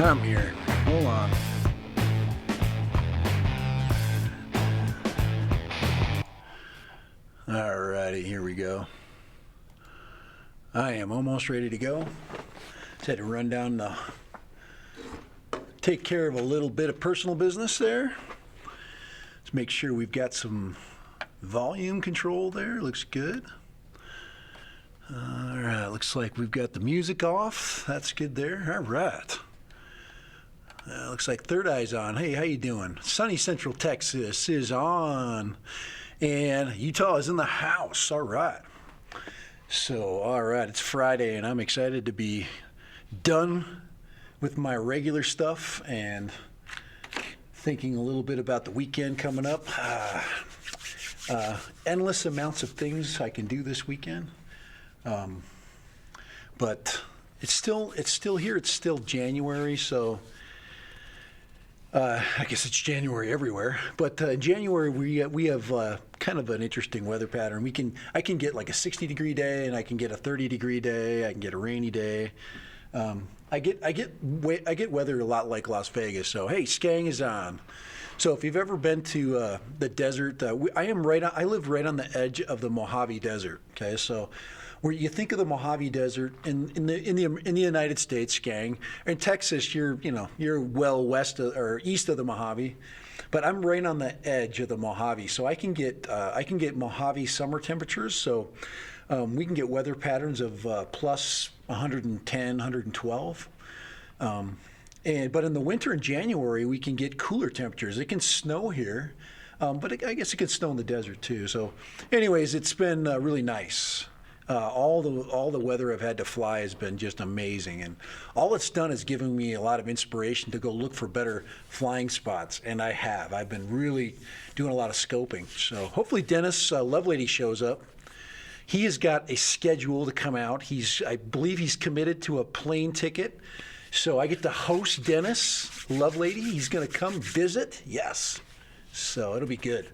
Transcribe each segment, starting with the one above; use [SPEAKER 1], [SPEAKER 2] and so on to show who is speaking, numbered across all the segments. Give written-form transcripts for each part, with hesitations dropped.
[SPEAKER 1] I'm here. Hold on. Alrighty, here we go. I am almost ready to go. Just had to run down to take care of a little bit of personal business there. Let's make sure we've got some volume control there. Looks good. All right, looks like we've got the music off. That's good there. All right. Looks like Third Eye's on. Hey, how you doing? Sunny Central Texas is on. And Utah is in the house. All right. So, all right, it's Friday, and I'm excited to be done with my regular stuff and thinking a little bit about the weekend coming up. Endless amounts of things I can do this weekend. But it's still here. It's still January, so I guess it's January everywhere. But in January we have kind of an interesting weather pattern. I can get like a 60-degree day, and I can get a 30-degree day. I can get a rainy day. I get weather a lot like Las Vegas. So hey, Skang is on. So if you've ever been to the desert, I live right on the edge of the Mojave Desert. Okay, so where you think of the Mojave Desert in the United States, Skang, in Texas, you're well west or east of the Mojave, but I'm right on the edge of the Mojave, so I can get Mojave summer temperatures. So we can get weather patterns of plus 110, 112. But in the winter in January, we can get cooler temperatures. It can snow here, but I guess it can snow in the desert too. So anyways, it's been really nice. All the weather I've had to fly has been just amazing, and all it's done is given me a lot of inspiration to go look for better flying spots, and I have. I've been really doing a lot of scoping. So hopefully Dennis Lovelady shows up. He has got a schedule to come out. I believe he's committed to a plane ticket. So I get to host Dennis Lovelady. He's going to come visit. Yes. So it'll be good.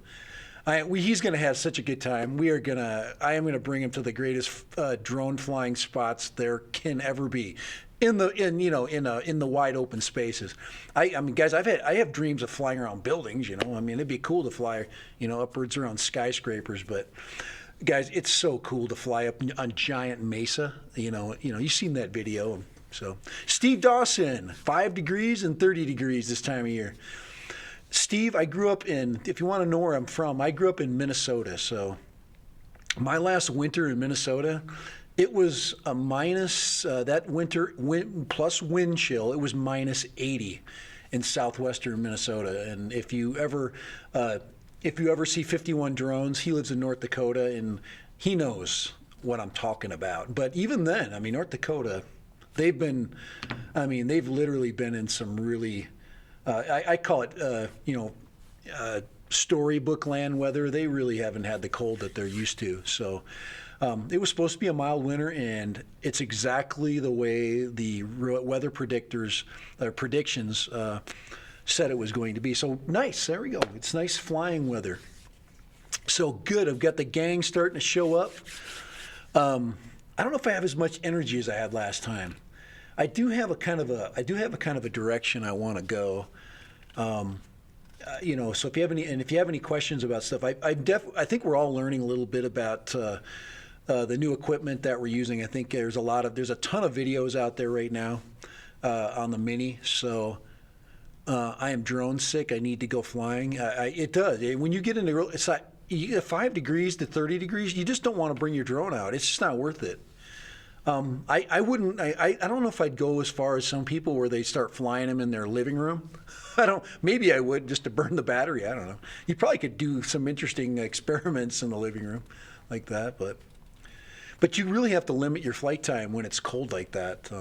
[SPEAKER 1] He's going to have such a good time. I am going to bring him to the greatest drone flying spots there can ever be, in the wide open spaces. I mean, guys, I have dreams of flying around buildings. I mean, it'd be cool to fly, upwards around skyscrapers. But guys, it's so cool to fly up on giant mesa. You've seen that video. So Steve Dawson, 5 degrees and 30 degrees this time of year. Steve, I grew up if you want to know where I'm from, I grew up in Minnesota. So my last winter in Minnesota, it was a minus, that winter, plus wind chill, it was minus 80 in southwestern Minnesota. And if you ever see 51 Drones, he lives in North Dakota, and he knows what I'm talking about. But even then, I mean, North Dakota, they've literally been in some really, I call it, storybook land weather. They really haven't had the cold that they're used to. So it was supposed to be a mild winter, and it's exactly the way the weather predictions said it was going to be. So nice. There we go. It's nice flying weather. So good. I've got the gang starting to show up. I don't know if I have as much energy as I had last time. I do have a kind of a direction I want to go. So if you have any questions about stuff, I think we're all learning a little bit about the new equipment that we're using. I think there's a ton of videos out there right now on the Mini. So I am drone sick. I need to go flying. It does. When you get into it's like you get 5 degrees to 30 degrees, you just don't want to bring your drone out. It's just not worth it. I wouldn't. I don't know if I'd go as far as some people where they start flying them in their living room. Maybe I would, just to burn the battery. I don't know. You probably could do some interesting experiments in the living room like that, but you really have to limit your flight time when it's cold like that.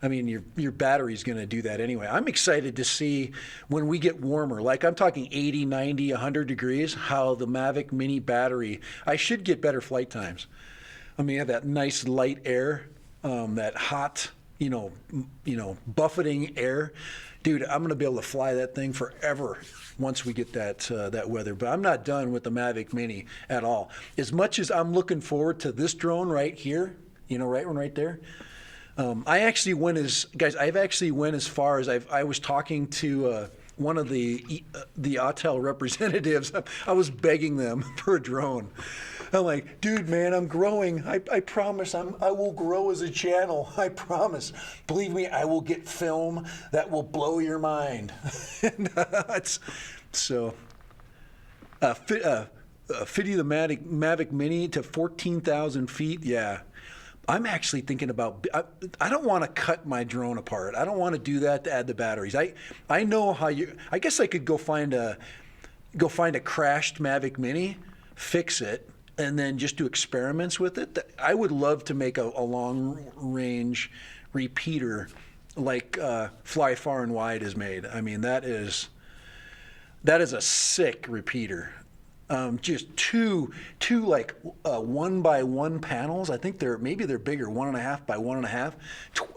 [SPEAKER 1] I mean, your battery's going to do that anyway. I'm excited to see when we get warmer, like I'm talking 80, 90, 100 degrees, how the Mavic Mini battery, I should get better flight times. I mean, you have that nice light air, that hot, buffeting air. Dude, I'm going to be able to fly that thing forever once we get that weather. But I'm not done with the Mavic Mini at all. As much as I'm looking forward to this drone right here, right one right there, I actually went as guys. I've actually went as far as I was talking to one of the Autel representatives. I was begging them for a drone. I'm like, dude, man, I'm growing. I promise I will grow as a channel. I promise. Believe me, I will get film that will blow your mind. And, so, Fitty the Mavic Mini to 14,000 feet. Yeah. I'm actually thinking about, I don't want to cut my drone apart. I don't want to do that to add the batteries. I know how I guess I could go find a crashed Mavic Mini, fix it, and then just do experiments with it. I would love to make a long range repeater like Fly Far and Wide is made. I mean, that is a sick repeater. Just two like 1x1 panels. I think they're bigger, 1.5 by 1.5.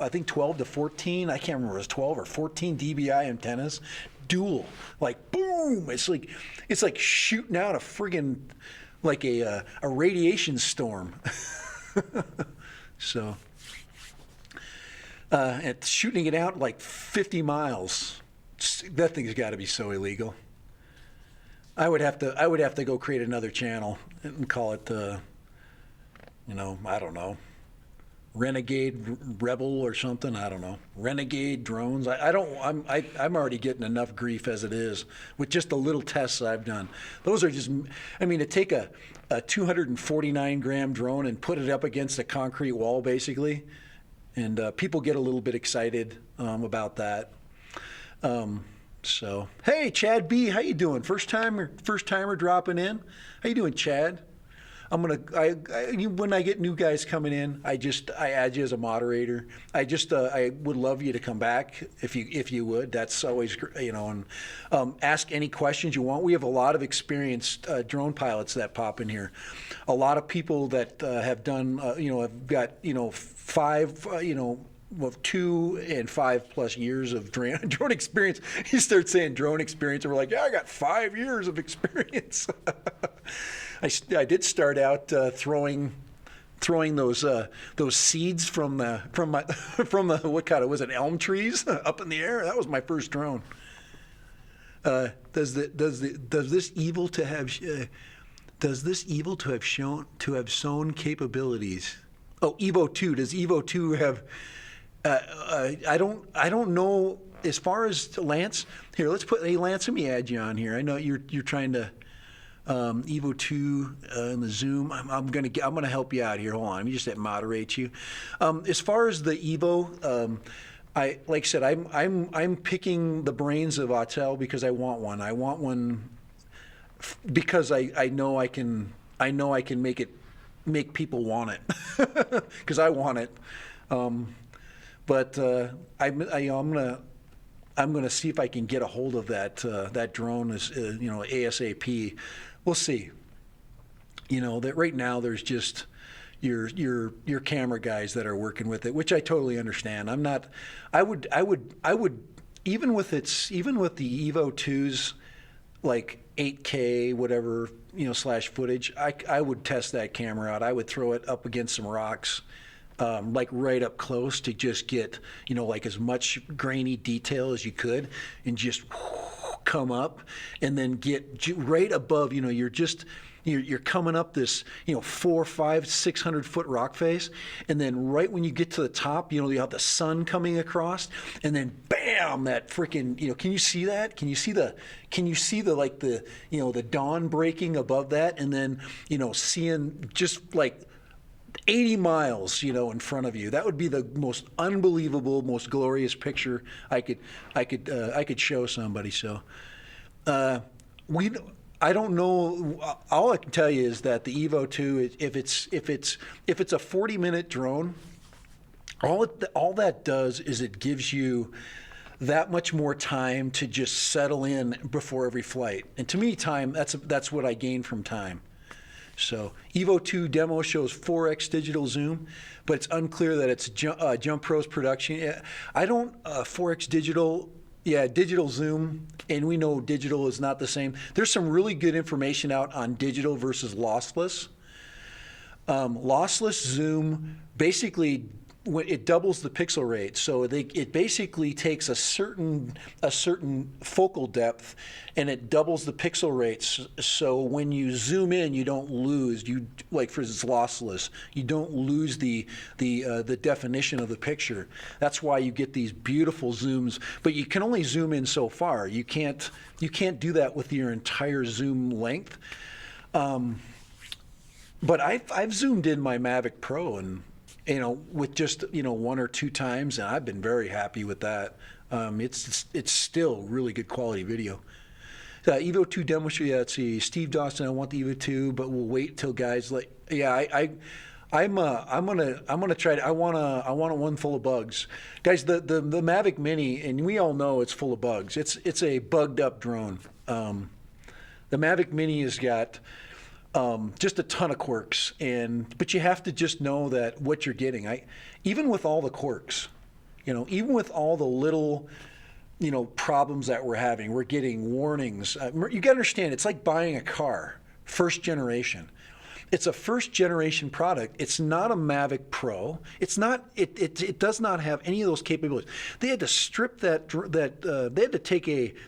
[SPEAKER 1] I think 12 to 14. I can't remember if it was 12 or 14 dBi antennas, dual. Like boom! It's like shooting out a friggin' like a radiation storm. So, and shooting it out like 50 miles. That thing's got to be so illegal. I would have to go create another channel and call it, I don't know, Renegade Rebel or something. I don't know, Renegade Drones. I'm already getting enough grief as it is with just the little tests I've done. Those are just, to take a 249 gram drone and put it up against a concrete wall basically, and people get a little bit excited about that. So, hey, Chad B, how you doing? First timer dropping in. How you doing, Chad? When I get new guys coming in, I add you as a moderator. I would love you to come back if you would. That's always, and ask any questions you want. We have a lot of experienced drone pilots that pop in here. A lot of people that have done, have got, 2 and 5+ years of drone experience. You start saying drone experience, and we're like, yeah, I got 5 years of experience. I did start out throwing those seeds from the what kind of was it, elm trees up in the air. That was my first drone. Does this evil to have shown capabilities? Oh, EVO 2. Does EVO 2 have? I don't know as far as Lance. Here, Lance, let me add you on here. I know you're trying to EVO 2 in the Zoom. I'm gonna help you out here. Hold on, let me just moderate you. As far as the EVO, like I said, I'm picking the brains of Autel because I want one. I want one because I know I can make people want it because I want it. But I'm gonna see if I can get a hold of that drone as ASAP. We'll see. That right now there's just your camera guys that are working with it, which I totally understand. I would even with the EVO 2's like 8K whatever / footage, I would test that camera out. I would throw it up against some rocks. Like right up close to just get, like as much grainy detail as you could and just come up and then get right above, you're coming up this, 400, 500, 600 foot rock face. And then right when you get to the top, you have the sun coming across and then bam, that freaking, can you see that? Can you see the like the, the dawn breaking above that? And then, seeing just like 80 miles, in front of you. That would be the most unbelievable, most glorious picture I could show somebody. So, I don't know. All I can tell you is that the EVO 2, if it's a 40-minute drone, all that does is it gives you that much more time to just settle in before every flight. And to me, time that's what I gain from time. So EVO 2 demo shows 4x digital zoom, but it's unclear that it's Jump Pro's production. I don't 4x digital. Yeah, digital zoom, and we know digital is not the same. There's some really good information out on digital versus lossless. Lossless zoom basically when it doubles the pixel rate, so it basically takes a certain focal depth, and it doubles the pixel rates. So when you zoom in, you don't lose. You like, for instance, lossless. You don't lose the definition of the picture. That's why you get these beautiful zooms. But you can only zoom in so far. You can't do that with your entire zoom length. But I've zoomed in my Mavic Pro, and with just one or two times, and I've been very happy with that. It's still really good quality video. EVO 2 demo show. Yeah, let's see. Steve Dawson, I want the EVO 2, but we'll wait till guys like. Yeah, I'm gonna try to. I want a one full of bugs, guys. The Mavic Mini, and we all know it's full of bugs. It's a bugged up drone. The Mavic Mini has got just a ton of quirks, but you have to just know that what you're getting. Even with all the quirks, even with all the little, problems that we're having, we're getting warnings. You got to understand, it's like buying a car, first generation. It's a first generation product. It's not a Mavic Pro. It's not. It does not have any of those capabilities. They had to strip that.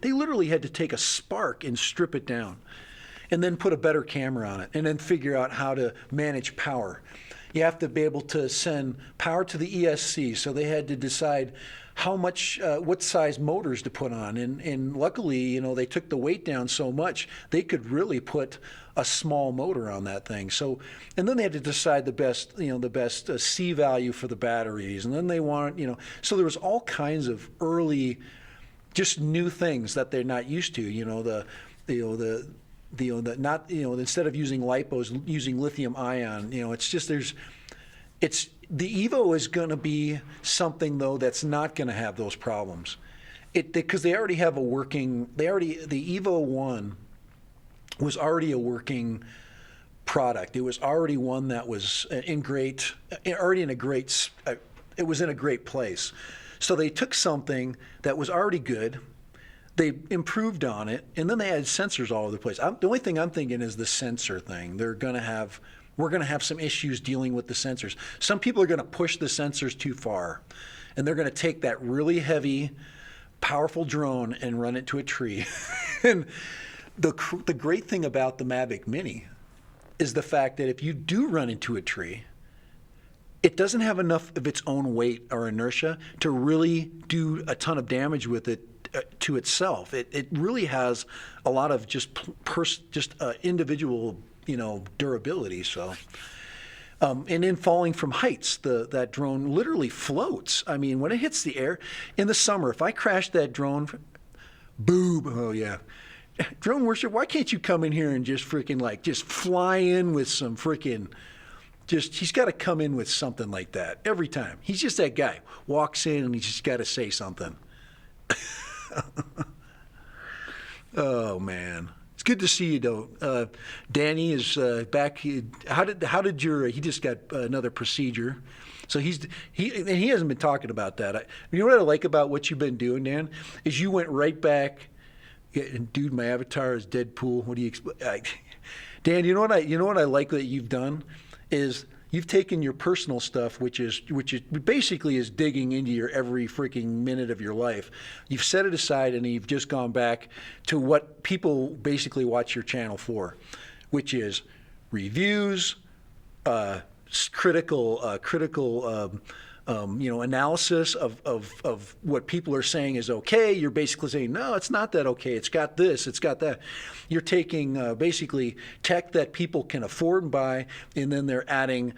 [SPEAKER 1] They literally had to take a Spark and strip it down, and then put a better camera on it, and then figure out how to manage power. You have to be able to send power to the ESC, so they had to decide how much, what size motors to put on, and luckily, they took the weight down so much they could really put a small motor on that thing. So, and then they had to decide the best, C value for the batteries, and then they wanted, so there was all kinds of early, just new things that they're not used to. Instead of using lipos, using lithium ion. The EVO is going to be something though that's not going to have those problems, because they already have the EVO 1 was already a working product. It was already one that was in a great place. So they took something that was already good. They improved on it, and then they had sensors all over the place. The only thing I'm thinking is the sensor thing. We're going to have some issues dealing with the sensors. Some people are going to push the sensors too far, and they're going to take that really heavy, powerful drone and run it to a tree. And the great thing about the Mavic Mini is the fact that if you do run into a tree, it doesn't have enough of its own weight or inertia to really do a ton of damage with it to itself. It really has a lot of just individual, durability. So, and in falling from heights, that drone literally floats. I mean, when it hits the air in the summer, if I crash that drone, boob. Oh yeah. Drone worship, why can't you come in here and just freaking just fly in with some freaking, he's got to come in with something like that every time. He's just that guy. Walks in and he's just got to say something. Oh man, it's good to see you though. Danny is back. He just got another procedure. So he hasn't been talking about that. You know what I like about what you've been doing, Dan, is you went right back. Yeah, and dude, my avatar is Deadpool. What do you expect? Dan, you know what I like that you've done is you've taken your personal stuff, which is basically is digging into your every freaking minute of your life. You've set it aside and you've just gone back to what people basically watch your channel for, which is reviews, critical analysis of what people are saying is okay. You're basically saying, no, it's not that okay. It's got this, it's got that. You're taking basically tech that people can afford and buy, and then they're adding,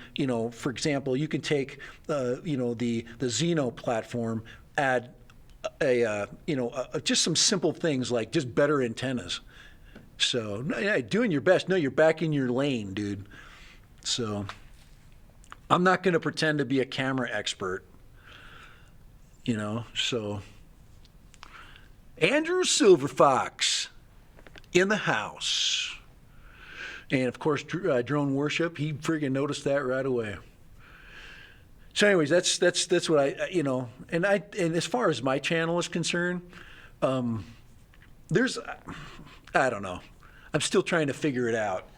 [SPEAKER 1] for example, you can take, the Xeno platform, add just some simple things like just better antennas. So, yeah, doing your best. No, you're back in your lane, dude. So, I'm not going to pretend to be a camera expert, so. Andrew Silverfox in the house. And, of course, Drone Worship, he friggin' noticed that right away. So, anyways, that's what and as far as my channel is concerned, I don't know. I'm still trying to figure it out.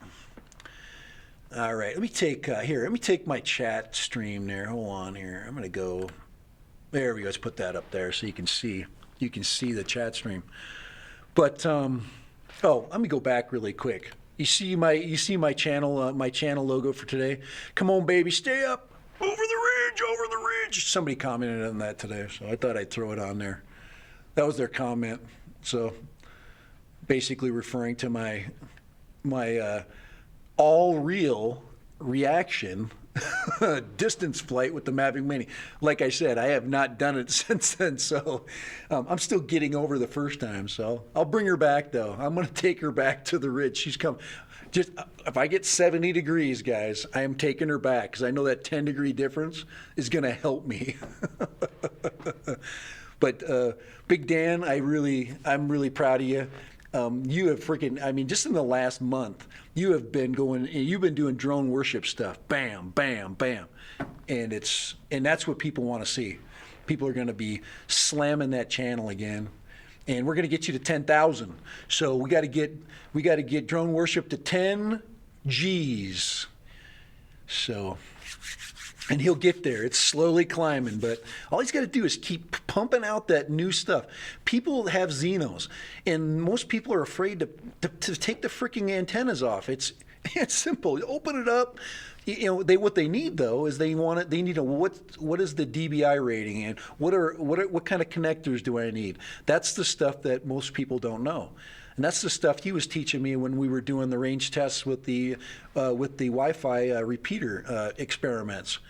[SPEAKER 1] All right, let me take here. Let me take my chat stream there. Hold on here. I'm gonna go. There we go. Let's put that up there so you can see. You can see the chat stream. But oh, let me go back really quick. You see my channel logo for today. Come on, baby, stay up over the ridge, over the ridge. Somebody commented on that today, so I thought I'd throw it on there. That was their comment. So basically referring to my all real reaction distance flight with the Mavic Mini. Like I said, I have not done it since then, so I'm still getting over the first time. So I'll bring her back, though. I'm going to take her back to the ridge. She's come. Just if I get 70 degrees, guys, I am taking her back because I know that 10-degree difference is going to help me. But Big Dan, I'm really proud of you. You have freaking, I mean, just in the last month, you've been doing drone worship stuff. Bam, bam, bam. And that's what people want to see. People are going to be slamming that channel again. And we're going to get you to 10,000. So we got to get drone worship to 10 G's. So, and he'll get there. It's slowly climbing, but all he's got to do is keep pumping out that new stuff. People have Xenos, and most people are afraid to take the freaking antennas off. It's simple. You open it up. What they need though is they need what is the DBI rating and what kind of connectors do I need? That's the stuff that most people don't know. And that's the stuff he was teaching me when we were doing the range tests with the Wi-Fi repeater experiments.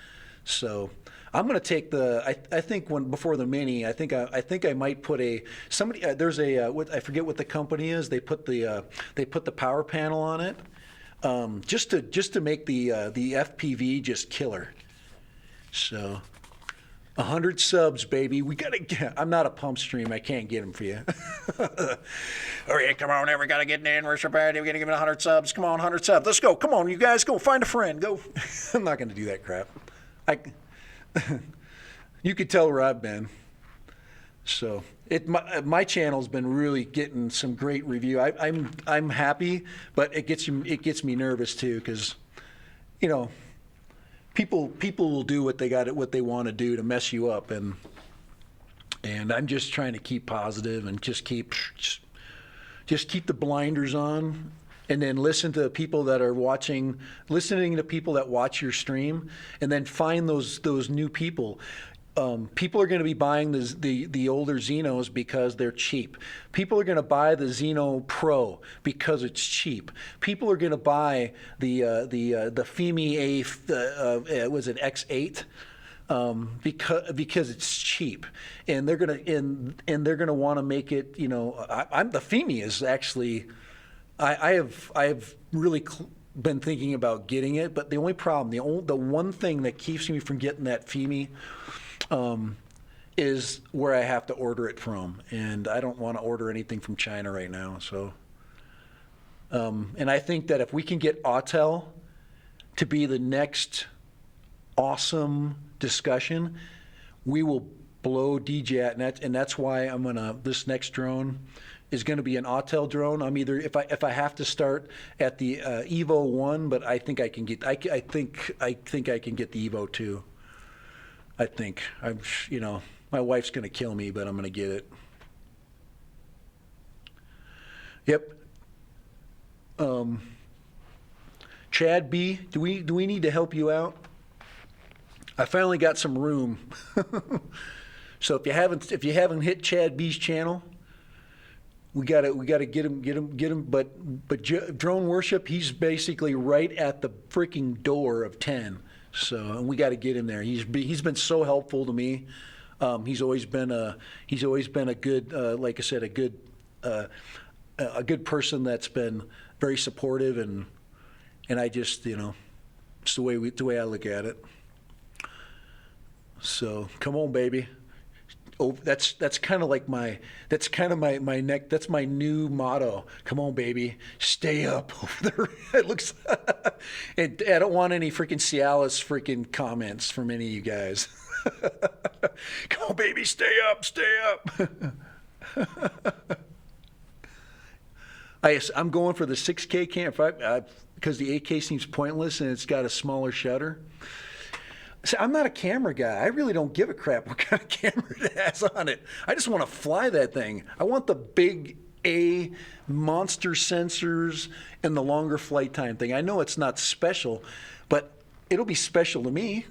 [SPEAKER 1] So I'm going to take I think before the Mini, I think I might put there's I forget what the company is. They put the power panel on it, just to make the FPV just killer. So 100 subs, baby. We gotta get. I'm not a pump stream. I can't get them for you. All right, come on, we gotta get in. We're so bad. We're gonna give it 100 subs. Come on, 100 subs. Let's go. Come on, you guys, go find a friend. Go. I'm not gonna do that crap. You could tell where I've been. So my channel's been really getting some great review. I'm happy, but it gets me nervous too because, people will do what they want to do to mess you up, and I'm just trying to keep positive and just keep the blinders on, and then listen to people that are listening to people that watch your stream, and then find those new people. People are going to be buying the older Xenos because they're cheap. People are going to buy the Xeno Pro because it's cheap. People are going to buy the Femi was it X8 because it's cheap, and they're gonna want to make it. The Femi is actually I have really been thinking about getting it, but the only problem, the one thing that keeps me from getting that Femi is where I have to order it from, and I don't want to order anything from China right now. So, and I think that if we can get Autel to be the next awesome discussion, we will blow DJ and that's why this next drone is going to be an Autel drone. I'm either if I have to start at the EVO 1, but I think I can get I think I can get the EVO 2. I think my wife's going to kill me, but I'm going to get it. Yep. Chad B, do we need to help you out? I finally got some room. So if you haven't hit Chad B's channel, we gotta get him. But Drone Worship, he's basically right at the freaking door of 10. So we got to get him there. He's been so helpful to me. He's always been a good, like I said, a good person that's been very supportive, and I just it's the way I look at it. So come on, baby. Oh, that's kind of like my neck. That's my new motto. Come on, baby, stay up over there. It looks. And I don't want any freaking Cialis freaking comments from any of you guys. Come on, baby, stay up, stay up. I'm going for the 6K camera because the 8K seems pointless and it's got a smaller shutter. See, I'm not a camera guy. I really don't give a crap what kind of camera it has on it. I just want to fly that thing. I want the big A monster sensors and the longer flight time thing. I know it's not special, but it'll be special to me.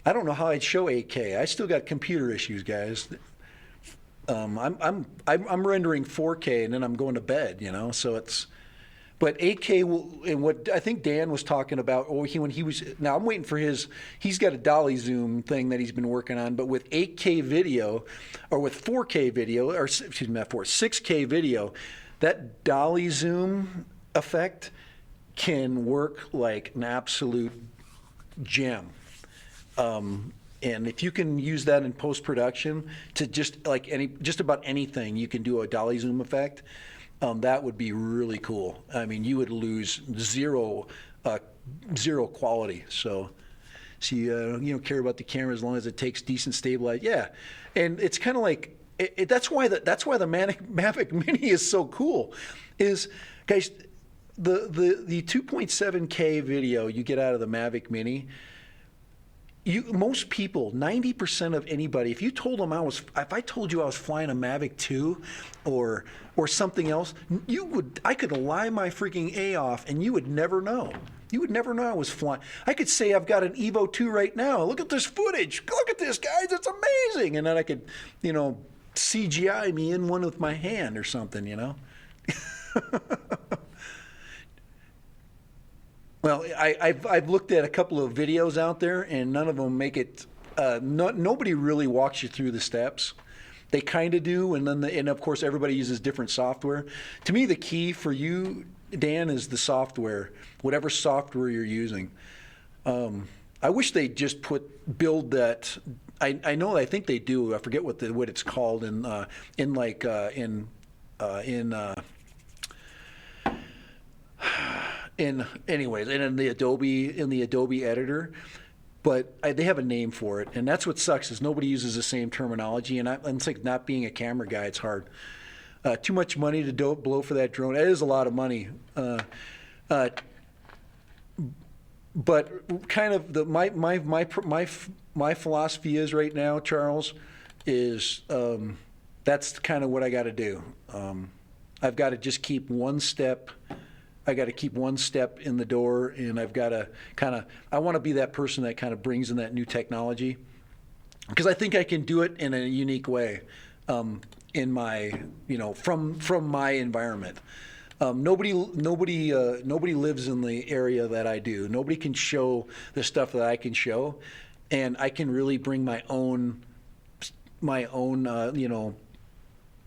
[SPEAKER 1] I don't know how I'd show 8K. I still got computer issues, guys. I'm rendering 4K and then I'm going to bed, you know. So it's, but 8K will, and what I think Dan was talking about, or when he was, now I'm waiting for his, he's got a dolly zoom thing that he's been working on, but with 8K video, or with 4K video, or excuse me, not 6K video, that dolly zoom effect can work like an absolute gem. And if you can use that in post-production to just about anything, you can do a dolly zoom effect. That would be really cool. I mean, you would lose zero quality. So you don't care about the camera as long as it takes decent stabilize. Yeah, and it's kind of like that's why the Mavic Mini is so cool. Is guys, the 2.7K video you get out of the Mavic Mini. Most people, 90% of anybody, if I told you I was flying a Mavic 2 or something else, I could lie my freaking A off and you would never know. You would never know I was flying. I could say I've got an EVO 2 right now. Look at this footage. Look at this, guys. It's amazing. And then I could, CGI me in one with my hand or something, Well, I've looked at a couple of videos out there, and none of them make it. Nobody really walks you through the steps. They kind of do, and of course everybody uses different software. To me, the key for you, Dan, is the software, whatever software you're using. I wish they just build that. I think they do. I forget what it's called in the Adobe editor, but they have a name for it, and that's what sucks is nobody uses the same terminology, and it's like not being a camera guy, it's hard. Too much money to blow for that drone. It is a lot of money, but kind of my philosophy is right now, Charles, is that's kind of what I got to do. I've got to just keep one step. I got to keep one step in the door, and I've got to I want to be that person that kind of brings in that new technology, because I think I can do it in a unique way, in my, from my environment. Nobody lives in the area that I do. Nobody can show the stuff that I can show, and I can really bring my own, my own,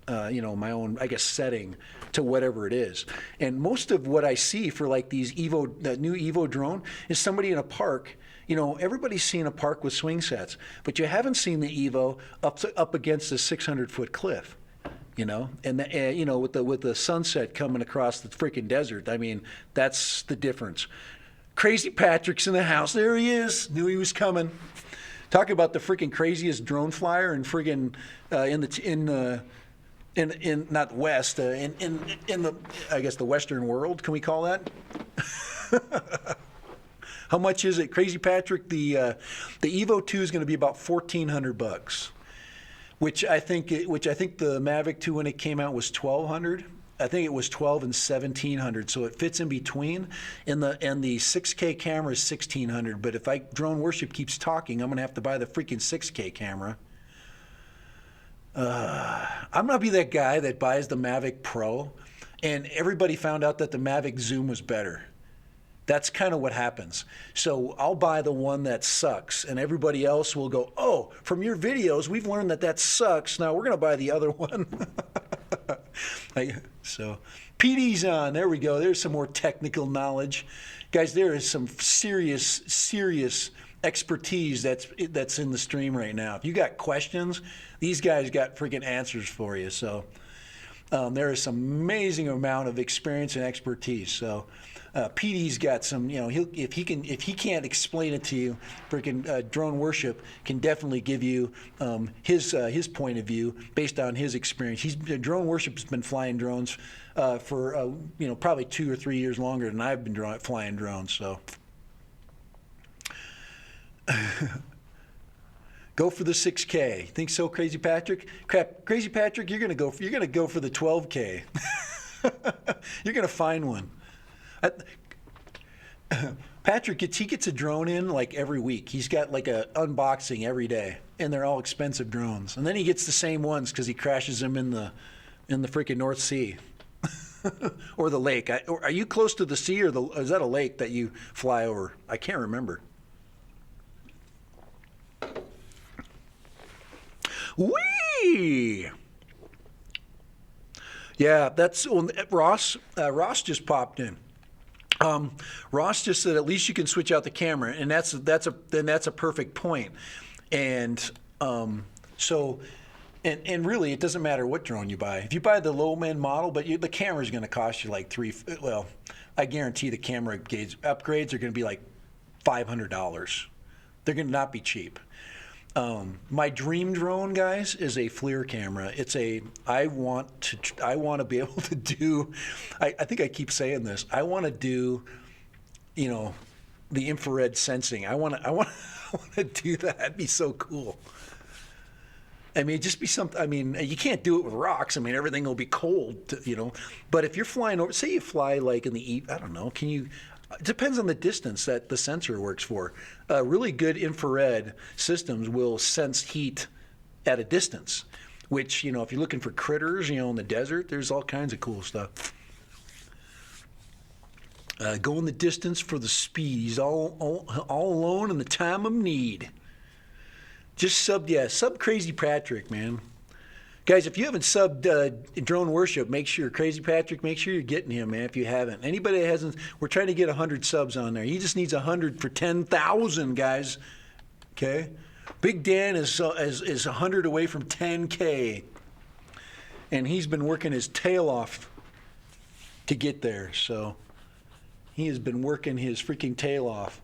[SPEAKER 1] I guess, setting to whatever it is. And most of what I see for like these that new EVO drone is somebody in a park. Everybody's seen a park with swing sets, but you haven't seen the EVO up against a 600-foot cliff. And with the sunset coming across the freaking desert. I mean, that's the difference. Crazy Patrick's in the house. There he is. Knew he was coming. Talk about the freaking craziest drone flyer and freaking in not West, in the, I guess, the Western world. Can we call that? How much is it, Crazy Patrick? The EVO 2 is going to be about $1,400, which I think the Mavic 2 when it came out was $1,200. I think it was $1,200 and $1,700, so it fits in between. And the 6K camera is $1,600. But if Drone Worship keeps talking, I'm going to have to buy the freaking 6K camera. I'm not be that guy that buys the Mavic Pro, and everybody found out that the Mavic Zoom was better. That's kind of what happens. So I'll buy the one that sucks, and everybody else will go, oh, from your videos, we've learned that sucks. Now we're going to buy the other one. So PD's on. There we go. There's some more technical knowledge. Guys, there is some serious expertise that's in the stream right now. If you got questions, these guys got freaking answers for you. So There is some amazing amount of experience and expertise. So PD's got some, if he can't explain it to you, freaking Drone Worship can definitely give you his point of view based on his experience. Drone Worship's been flying drones for probably 2 or 3 years longer than I've been flying drones. So go for the 6K. Think so, Crazy Patrick? Crap, Crazy Patrick, you're gonna go for the 12K. You're gonna find one. Patrick gets a drone in like every week. He's got like a unboxing every day, and they're all expensive drones. And then he gets the same ones because he crashes them in the freaking North Sea or the lake. Are you close to the sea, or is that a lake that you fly over? I can't remember. Whee! Yeah, that's Ross. Ross just popped in. Ross just said at least you can switch out the camera, and that's a perfect point. And so really, it doesn't matter what drone you buy. If you buy the low end model, but the camera's going to cost you like I guarantee the camera upgrades are going to be like $500. They're going to not be cheap. My dream drone, guys, is a FLIR camera. I want to be able to do, I think I keep saying this, I want to do, the infrared sensing. I want to do that. That'd be so cool. I mean, just be something. I mean, you can't do it with rocks. I mean, everything will be cold, But if you're flying over, say you fly like in the I don't know, it depends on the distance that the sensor works for. Really good infrared systems will sense heat at a distance, which, if you're looking for critters, in the desert, there's all kinds of cool stuff. Going the distance for the speed. He's all alone in the time of need. Just sub Crazy Patrick, man. Guys, if you haven't subbed Drone Worship, Crazy Patrick, make sure you're getting him, man, if you haven't. Anybody that hasn't, we're trying to get 100 subs on there. He just needs 100 for 10,000, guys. Okay? Big Dan is 100 away from 10K. And he's been working his tail off to get there. So he has been working his freaking tail off.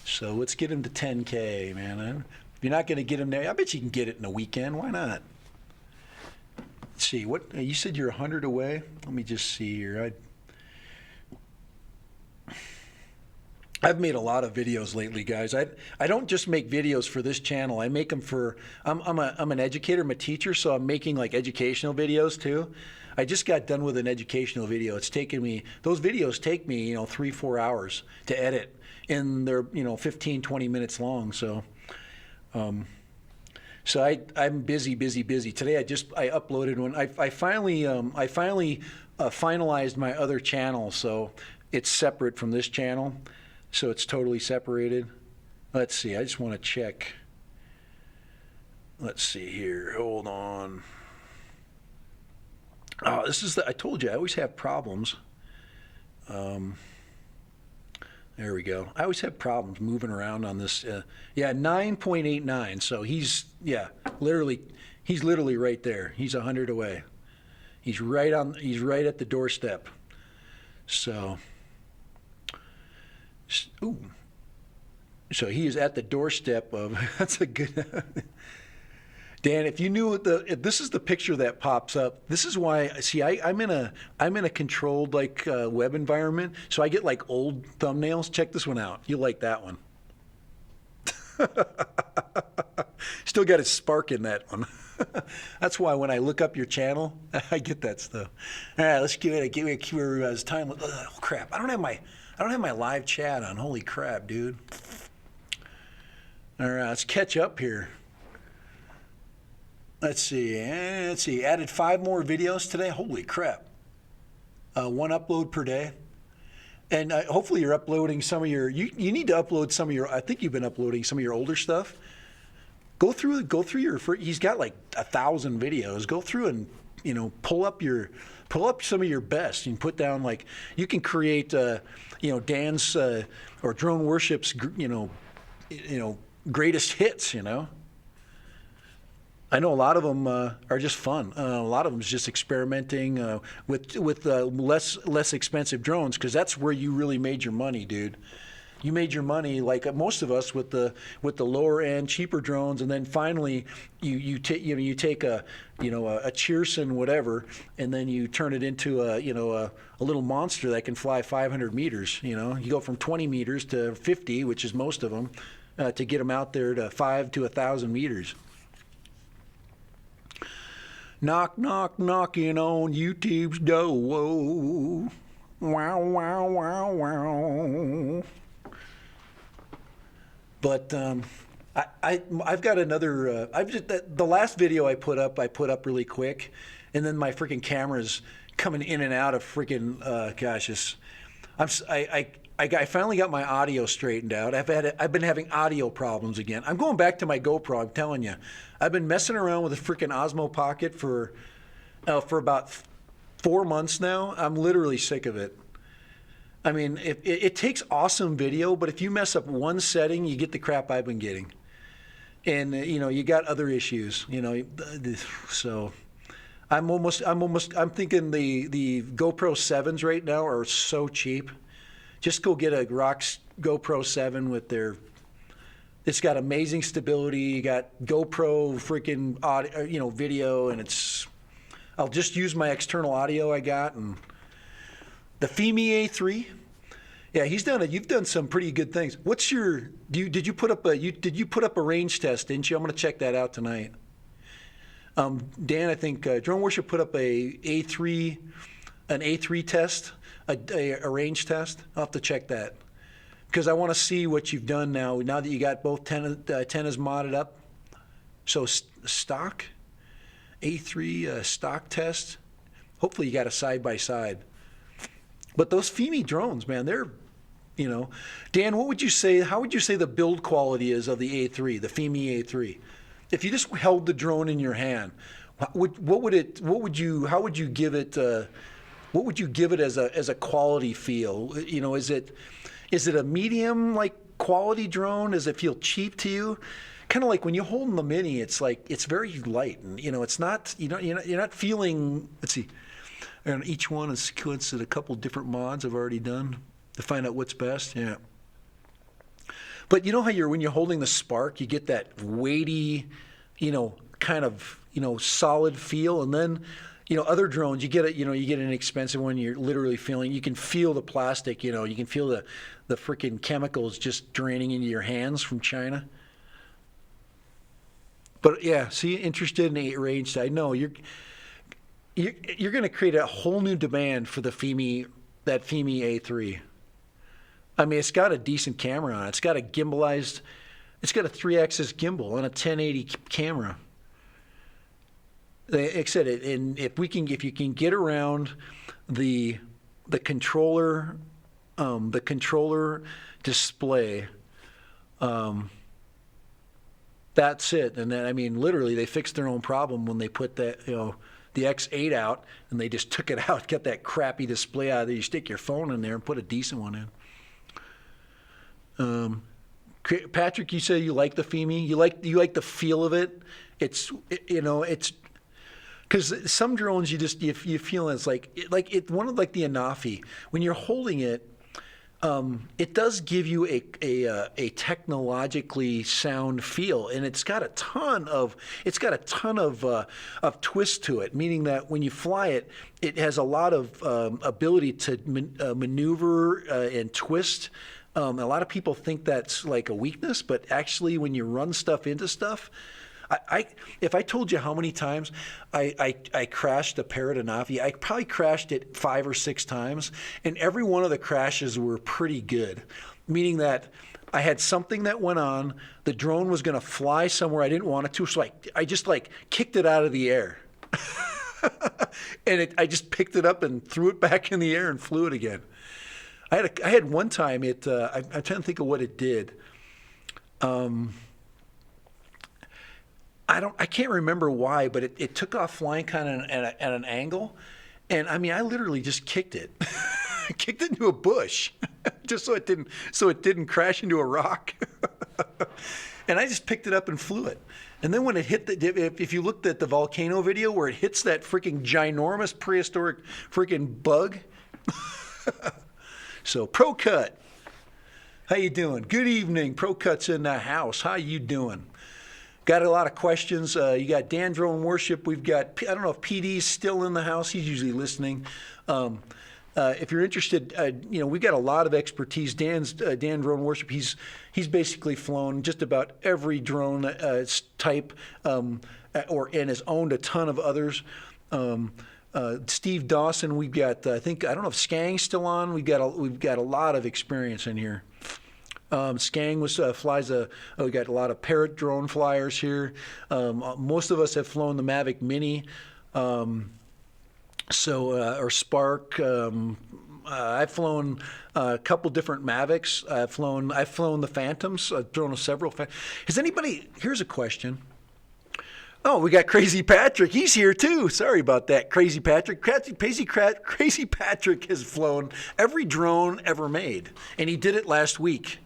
[SPEAKER 1] So let's get him to 10K, man. If you're not going to get him there, I bet you can get it in a weekend. Why not? Let's see, what you said you're 100 away? Let me just see here. I've made a lot of videos lately, guys. I don't just make videos for this channel. I make them for I'm an educator, I'm a teacher, so I'm making like educational videos too. I just got done with an educational video. It's taken me, those videos take me 3-4 hours to edit, and they're 15, 20 minutes long. So I'm busy. Today I uploaded one. I finally finalized my other channel, so it's separate from this channel. So it's totally separated. Let's see. I just want to check. Let's see here. Hold on. Oh, I told you I always have problems. There we go. I always have problems moving around on this. 9.89. So he's literally right there. He's 100 away. He's right at the doorstep. So he is at the doorstep of. That's a good. Dan, if you knew if this is the picture that pops up, this is why. See, I'm in a controlled web environment, so I get like old thumbnails. Check this one out. You'll like that one. Still got a spark in that one. That's why when I look up your channel, I get that stuff. All right, let's give it time. Oh crap! I don't have my live chat on. Holy crap, dude. All right, let's catch up here. Let's see. Added 5 more videos today. Holy crap. 1 upload per day. And hopefully you're uploading some of your, you need to upload some of your, I think you've been uploading some of your older stuff. Go through he's got like 1,000 videos. Go through and, pull up some of your best and put down you can create, Dan's, or Drone Worship's, greatest hits, I know a lot of them are just fun. A lot of them is just experimenting with less expensive drones, because that's where you really made your money, dude. You made your money like most of us with the lower end cheaper drones, and then finally you take a Cheerson whatever, and then you turn it into a little monster that can fly 500 meters. You go from 20 meters to 50, which is most of them, to get them out there to 5 to 1,000 meters. Knock, knock, knocking on YouTube's door. Wow, wow, wow, wow. But I've got another. The last video I put up really quick, and then my freaking camera's coming in and out of freaking. I finally got my audio straightened out. I've been having audio problems again. I'm going back to my GoPro. I'm telling you, I've been messing around with a freaking Osmo Pocket for about 4 months now. I'm literally sick of it. I mean, it takes awesome video, but if you mess up one setting, you get the crap I've been getting. And you got other issues. So I'm thinking the GoPro 7s right now are so cheap. Just go get a GoPro 7 with it's got amazing stability. You got GoPro freaking audio, video, and I'll just use my external audio I got. And the Femi A3, yeah, you've done some pretty good things. Did you put up a range test, didn't you? I'm going to check that out tonight. Dan, I think Drone Worship put up an A3 test, a range test. I'll have to check that, because I want to see what you've done now that you got both antennas modded up. So stock, A3 stock test. Hopefully you got a side-by-side. But those Femi drones, man, they're, Dan, how would you say the build quality is of the A3, the Femi A3? If you just held the drone in your hand, how would you give it as a quality feel? Is it a medium like quality drone? Does it feel cheap to you? Kind of like when you hold the Mini, it's like it's very light, and it's not you're not feeling. Let's see. And each one is sequenced a couple different mods I've already done to find out what's best. Yeah. But you know how when you're holding the Spark, you get that weighty, kind of, solid feel, and then, other drones, you get an expensive one. You're literally you can feel the plastic. You can feel the freaking chemicals just draining into your hands from China. But yeah, see, interested in a range side? No, you're going to create a whole new demand for that Femi A3. I mean, it's got a decent camera on it. It's got a 3-axis gimbal and a 1080 camera. Like I said, and if you can get around the controller display, that's it. And then, I mean, literally, they fixed their own problem when they put that, the X8 out, and they just took it out, got that crappy display out of there. You stick your phone in there and put a decent one in. Patrick, you say you like the Femi. You like the feel of it. It's because some drones you feel it's like the Anafi. When you're holding it, it does give you a technologically sound feel, and it's got a ton of twist to it. Meaning that when you fly it, it has a lot of ability to maneuver and twist. A lot of people think that's like a weakness, but actually, when you run stuff into stuff, if I told you how many times I crashed a Parrot Anafi, I probably crashed it 5 or 6 times, and every one of the crashes were pretty good. Meaning that I had something that went on, the drone was going to fly somewhere I didn't want it to, so I just kicked it out of the air. And I just picked it up and threw it back in the air and flew it again. I had one time I'm trying to think of what it did. I can't remember why, but it took off flying kind of at an angle, and I mean I literally just kicked it, kicked it into a bush, just so it didn't crash into a rock. and I just picked it up and flew it. And then when it hit if you looked at the volcano video where it hits that freaking ginormous prehistoric freaking bug. So Pro Cut, how you doing? Good evening. Pro Cut's in the house. How you doing? Got a lot of questions. You got Dan Drone Worship. We've got, I don't know if PD's still in the house. He's usually listening. If you're interested, we've got a lot of expertise. Dan Drone Worship, he's basically flown just about every drone type, and has owned a ton of others. Steve Dawson, we've got, I don't know if Skang's still on. We've got a lot of experience in here. Skang flies we got a lot of Parrot drone flyers here. Most of us have flown the Mavic Mini. Or Spark. I've flown a couple different Mavics. I've flown the Phantoms. I've thrown several. Here's a question. Oh, we got Crazy Patrick. He's here too. Sorry about that, Crazy Patrick. Crazy Patrick has flown every drone ever made, and he did it last week.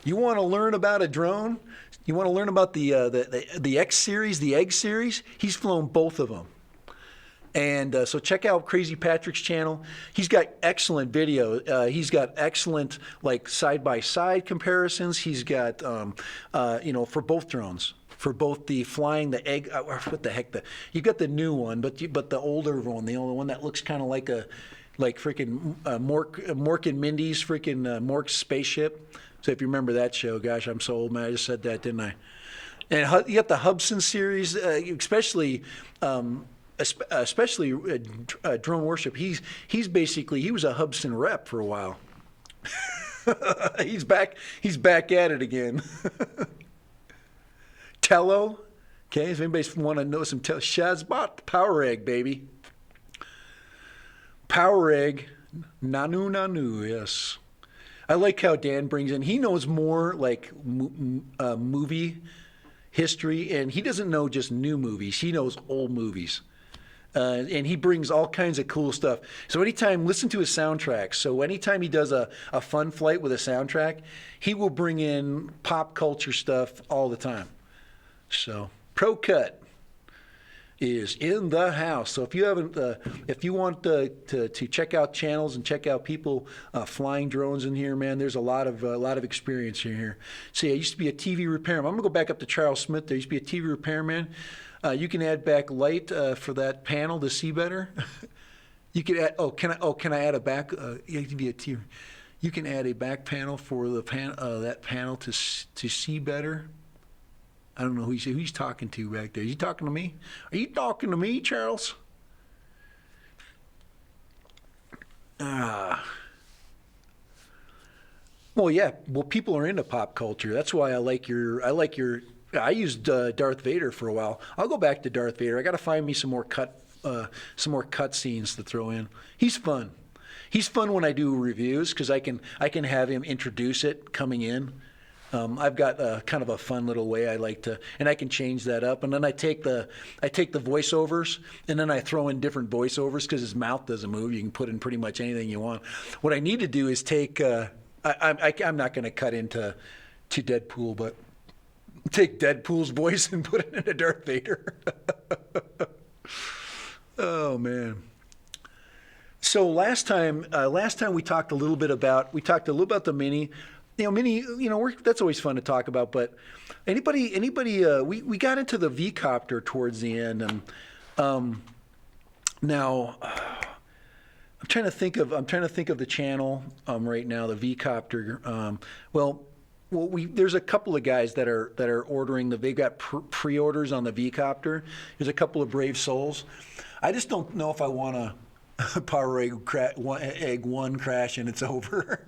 [SPEAKER 1] You want to learn about a drone? You want to learn about the X series, the Egg series? He's flown both of them. And so check out Crazy Patrick's channel. He's got excellent video. He's got excellent side-by-side comparisons. He's got for both drones, for both the flying the egg. What the heck? You got the new one, but the older one, the only one that looks kind of like freaking Mork and Mindy's freaking Mork's spaceship. So if you remember that show, gosh, I'm so old, man. I just said that, didn't I? And you got the Hubson series, especially Drone Worship. He was a Hubson rep for a while. He's back at it again. Tello, okay. If anybody want to know some Shazbot, Power Egg, baby. Power Egg, Nano, yes. I like how Dan brings in, he knows more like movie history, and he doesn't know just new movies. He knows old movies. And he brings all kinds of cool stuff. So listen to his soundtracks. So anytime he does a fun flight with a soundtrack, he will bring in pop culture stuff all the time. So Pro Cut is in the house. So if you haven't, if you want to check out channels and check out people flying drones in here, man, there's a lot of experience in here. See, I used to be a TV repairman. I'm gonna go back up to Charles Smith. There used to be a TV repairman. You can add back light for that panel to see better. You can add. Can I add a back? You have to be a TV. You can add a back panel for the that panel to see better. I don't know who he's talking to back there. Is he talking to me? Are you talking to me, Charles? Well, yeah. Well, people are into pop culture. That's why I used Darth Vader for a while. I'll go back to Darth Vader. I got to find me some more cut scenes to throw in. He's fun. He's fun when I do reviews because I can have him introduce it coming in. I've got kind of a fun little way I like to, and I can change that up. And then I take the voiceovers, and then I throw in different voiceovers because his mouth doesn't move. You can put in pretty much anything you want. What I need to do is take. I'm not going to cut into Deadpool, but take Deadpool's voice and put it into Darth Vader. Oh man. So last time we talked a little bit about the Mini. Mini, that's always fun to talk about. But anybody, we got into the V-copter towards the end, and now I'm trying to think of the channel right now, the V-copter. There's a couple of guys that are ordering they've got pre-orders on the V-copter. There's a couple of brave souls. I just don't know if I want to Power Egg one crash and it's over.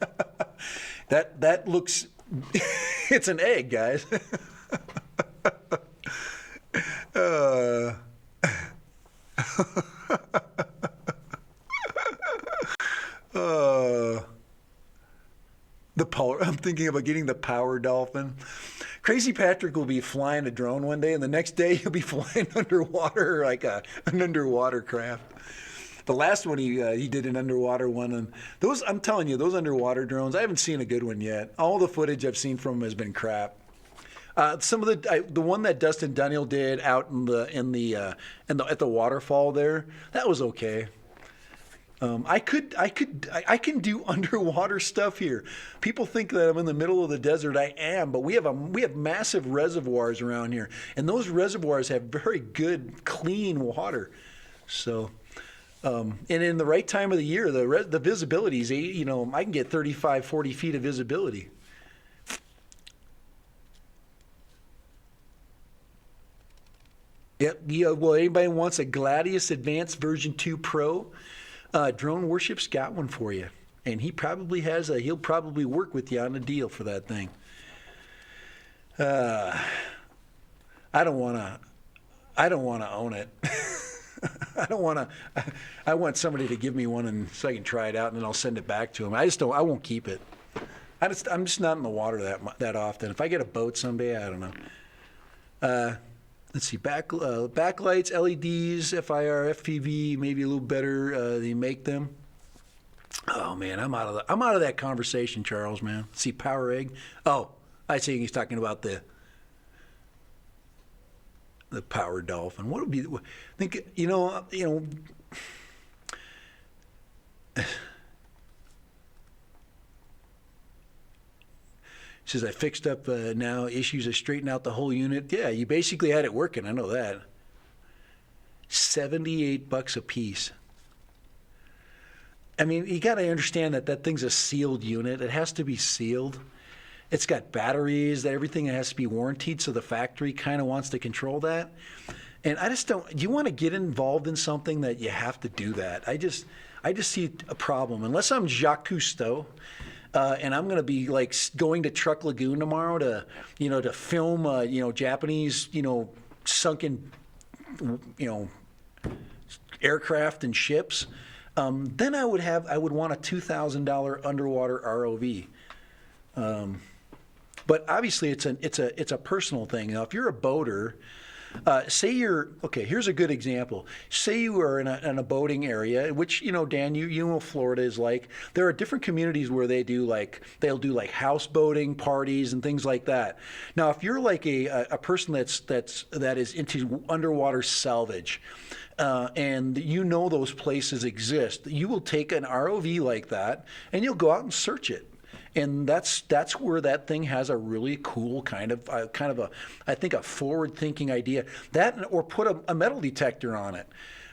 [SPEAKER 1] That looks, it's an egg, guys. The power. I'm thinking about getting the Power Dolphin. Crazy Patrick will be flying a drone one day, and the next day he'll be flying underwater like an underwater craft. The last one he did an underwater one, and those, I'm telling you, those underwater drones, I haven't seen a good one yet. All the footage I've seen from them has been crap. Some of the one that Dustin Dunhill did out at the waterfall there, that was okay. I can do underwater stuff here. People think that I'm in the middle of the desert. I am, but we have massive reservoirs around here, and those reservoirs have very good, clean water. So, and in the right time of the year, the visibility is, I can get 35, 40 feet of visibility. Yep. Yeah, well, anybody wants a Gladius Advanced Version 2 Pro? Drone Worship's got one for you, and he'll probably work with you on a deal for that thing. I don't want to own it. I want somebody to give me one so I can try it out, and then I'll send it back to him. I won't keep it. I'm just not in the water that often. If I get a boat someday, I don't know. Let's see, backlights, LEDs, FIR, FPV, maybe a little better. They make them. Oh man, I'm out of that conversation, Charles. Man, let's see, Power Egg. Oh, I see he's talking about the Power Dolphin. What would be? Think Says, I fixed up now issues. I straightened out the whole unit. Yeah, you basically had it working. I know that. $78 a piece. I mean, you got to understand that thing's a sealed unit. It has to be sealed. It's got batteries, everything has to be warranted, so the factory kind of wants to control that. And I just don't. You want to get involved in something that you have to do that? I just see a problem. Unless I'm Jacques Cousteau. And I'm going to be like going to Truck Lagoon tomorrow to film, Japanese, sunken, aircraft and ships. Then I would want a $2,000 underwater ROV. But obviously it's a personal thing. Now, if you're a boater. Here's a good example. Say you are in a boating area, which, Dan, you know Florida is like. There are different communities where they'll do houseboating parties and things like that. Now, if you're like a person that is into underwater salvage, and those places exist, you will take an ROV like that and you'll go out and search it. And that's where that thing has a really cool kind of I think a forward-thinking idea. That, or put a metal detector on it,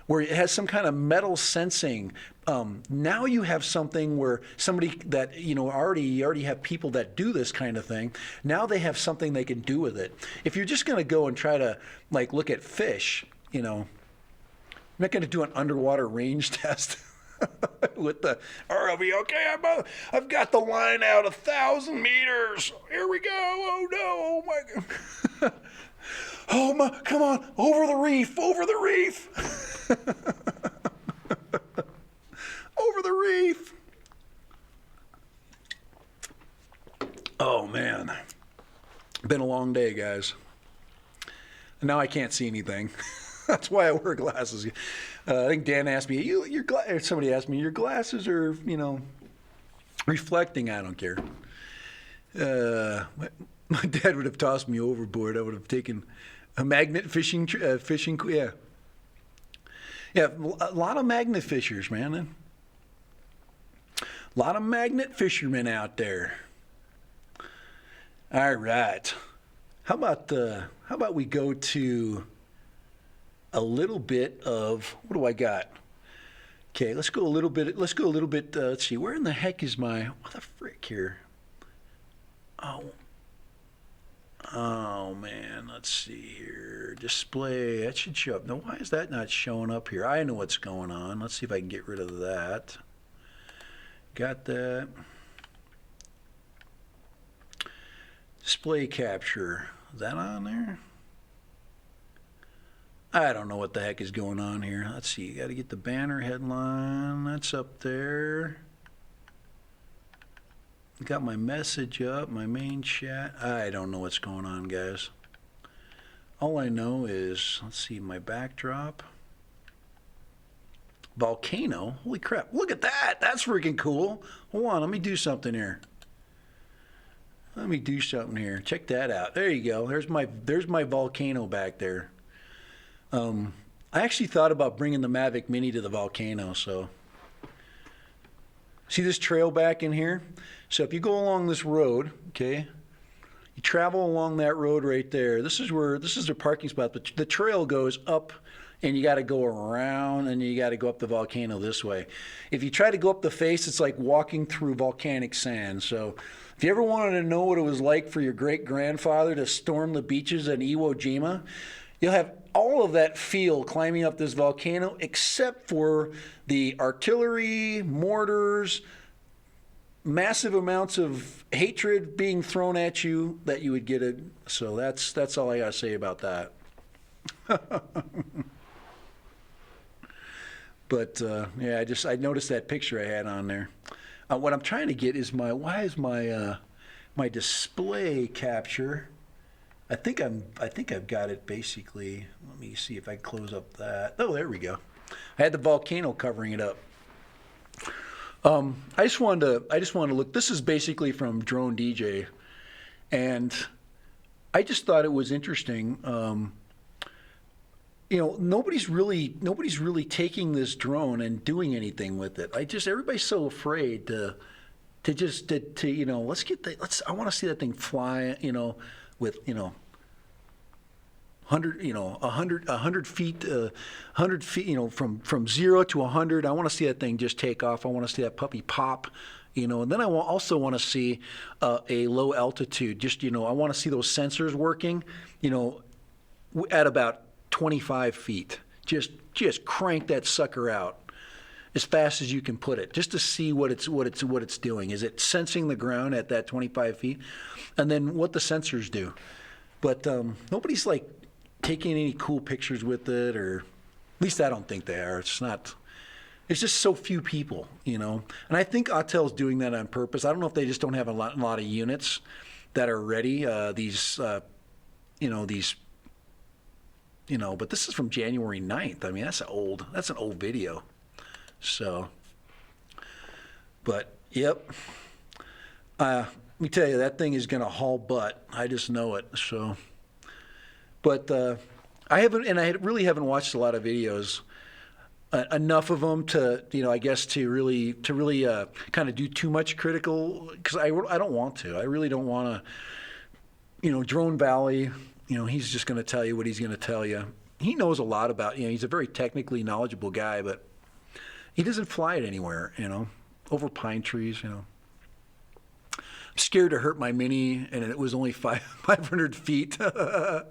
[SPEAKER 1] where it has some kind of metal sensing. Now you have something where somebody that already have people that do this kind of thing. Now they have something they can do with it. If you're just going to go and try to look at fish, I'm not going to do an underwater range test. With the ROV, okay, I've got the line out 1,000 meters. Here we go. Oh no! Oh my God! Oh my! Come on! Over the reef! Over the reef! Over the reef! Oh man! Been a long day, guys. Now I can't see anything. That's why I wear glasses. I think Dan asked me, somebody asked me, your glasses are, reflecting. I don't care. My dad would have tossed me overboard. I would have taken a magnet fishing. Yeah. Yeah, a lot of magnet fishers, man. A lot of magnet fishermen out there. All right. How about we go to a little bit of, what do I got? Okay, let's go a little bit. Let's see, where in the heck is what the frick here? Oh man, let's see here. Display, that should show up. No, why is that not showing up here? I know what's going on. Let's see if I can get rid of that. Got that. Display capture, is that on there? I don't know what the heck is going on here. Let's see. You got to get the banner headline. That's up there. Got my message up, my main chat. I don't know what's going on, guys. All I know is, let's see, my backdrop. volcano. Holy crap. Look at that. That's freaking cool. Hold on. Let me do something here. Let me do something here. Check that out. There you go. There's my volcano back there. I actually thought about bringing the Mavic Mini to the volcano. So, see this trail back in here? So if you go along this road, okay, you travel along that road right there. This is the parking spot, but the trail goes up, and you got to go around, and you got to go up the volcano this way. If you try to go up the face, it's like walking through volcanic sand. So if you ever wanted to know what it was like for your great-grandfather to storm the beaches at Iwo Jima, you'll have all of that feel climbing up this volcano, except for the artillery, mortars, massive amounts of hatred being thrown at you that you would get it. So that's all I got to say about that. But yeah, I noticed that picture I had on there. What I'm trying to get is my display capture. I think I've got it basically. Let me see if I close up that. Oh, there we go. I had the volcano covering it up. I just wanted to look. This is basically from Drone DJ, and I just thought it was interesting. Nobody's really taking this drone and doing anything with it. Everybody's so afraid to I want to see that thing fly, with 100 feet, from 0 to 100. I want to see that thing just take off. I want to see that puppy pop, and then I also want to see a low altitude. I want to see those sensors working, at about 25 feet. Just crank that sucker out as fast as you can put it, just to see what it's doing. Is it sensing the ground at that 25 feet, and then what the sensors do? But nobody's like taking any cool pictures with it, or at least I don't think they are. It's just so few people, And I think Autel's doing that on purpose. I don't know if they just don't have a lot of units that are ready. But this is from January 9th. I mean, that's an old video. So, but yep. Let me tell you, that thing is going to haul butt. I just know it. So, but I really haven't watched a lot of videos, enough of them to, I guess to really kind of do too much critical, because I don't want to. I really don't want to. Drone Valley. He's just going to tell you what he's going to tell you. He knows a lot about. He's a very technically knowledgeable guy, but he doesn't fly it anywhere. Over pine trees. I'm scared to hurt my Mini, and it was only 500 feet. Or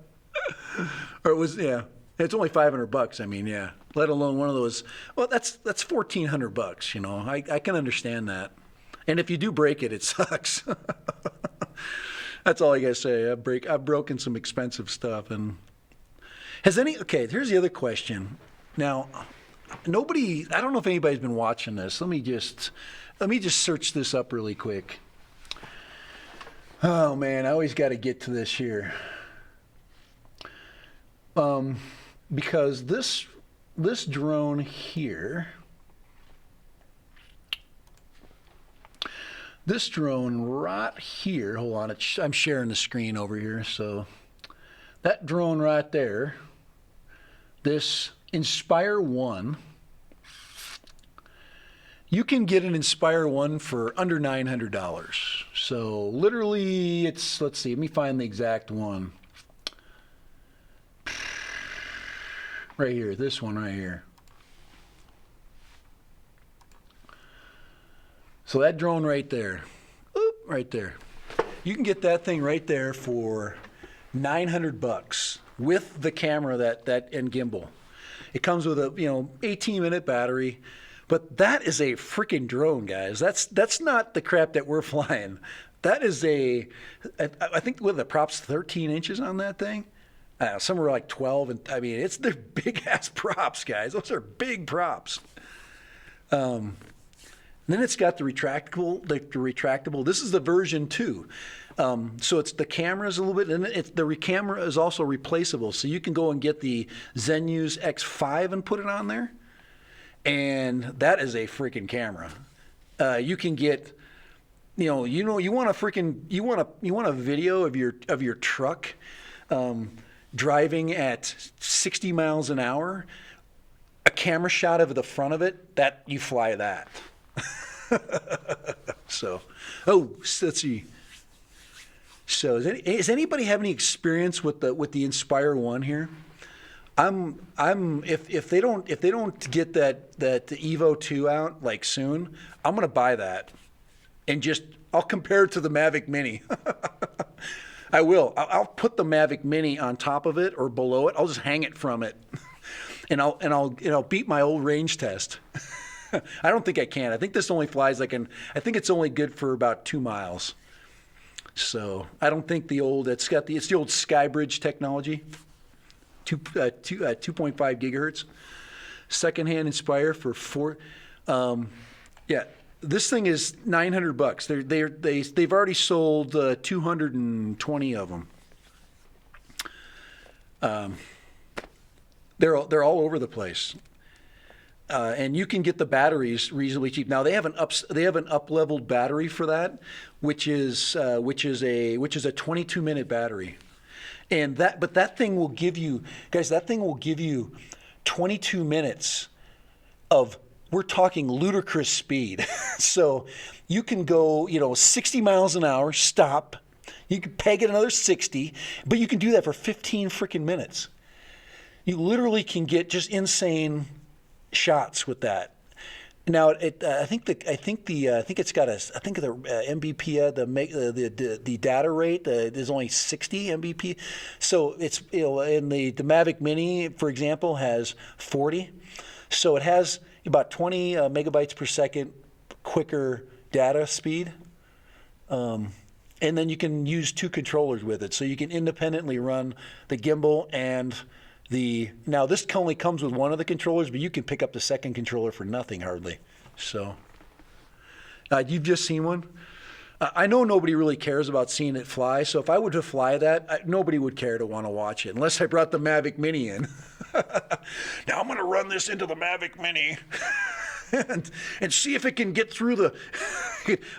[SPEAKER 1] it was, yeah. It's only $500. I mean, yeah. Let alone one of those. Well, that's $1,400. I can understand that. And if you do break it, it sucks. That's all I gotta say. I've broken some expensive stuff. And okay, here's the other question. Now, I don't know if anybody's been watching this. Let me just search this up really quick. Oh man, I always got to get to this here. Because this drone here, this drone right here, hold on, I'm sharing the screen over here, so that drone right there, this Inspire 1, you can get an Inspire 1 for under $900. So literally let's see, let me find the exact one. Right here, this one right here. So that drone right there, right there. You can get that thing right there for $900 with the camera and gimbal. It comes with a 18-minute battery, but that is a freaking drone, guys. That's not the crap that we're flying. That is I think with the props 13 inches on that thing. Some are like 12, and I mean they're big ass props, guys. Those are big props. And then it's got the retractable. This is the version 2. So it's the camera's a little bit, and the camera is also replaceable. So you can go and get the Zenuse X5 and put it on there. and that is a freaking camera. You can get, you want a freaking, you want a video of your truck driving at 60 miles an hour, a camera shot of the front of it, that you fly that. So, let's see. So, does anybody have any experience with the Inspire One here? If they don't get that the EVO 2 out like soon, I'm gonna buy that, and I'll compare it to the Mavic Mini. I will. I'll put the Mavic Mini on top of it or below it. I'll just hang it from it, and I'll beat my old range test. I don't think I can. I think this only flies I think it's only good for about 2 miles. So I don't think it's the old Skybridge technology, 2.5 gigahertz, secondhand Inspire for yeah. This thing is $900. They've already sold 220 of them. They're all over the place. And you can get the batteries reasonably cheap. Now they have an up-leveled battery for that, which is a 22-minute battery, but that thing will give you 22 minutes of, we're talking ludicrous speed. So you can go 60 miles an hour, stop. You can peg it another 60, but you can do that for 15 freaking minutes. You literally can get just insane shots with that. Now, I think the MBP, the data rate is only 60 MBP. So it's and the Mavic Mini, for example, has 40. So it has about 20 megabytes per second quicker data speed. And then you can use 2 controllers with it, so you can independently run the gimbal and now this only comes with one of the controllers, but you can pick up the second controller for nothing hardly. So you've just seen one. I know nobody really cares about seeing it fly, so if I were to fly that, nobody would care to want to watch it unless I brought the Mavic Mini in. Now I'm going to run this into the Mavic Mini and see if it can get through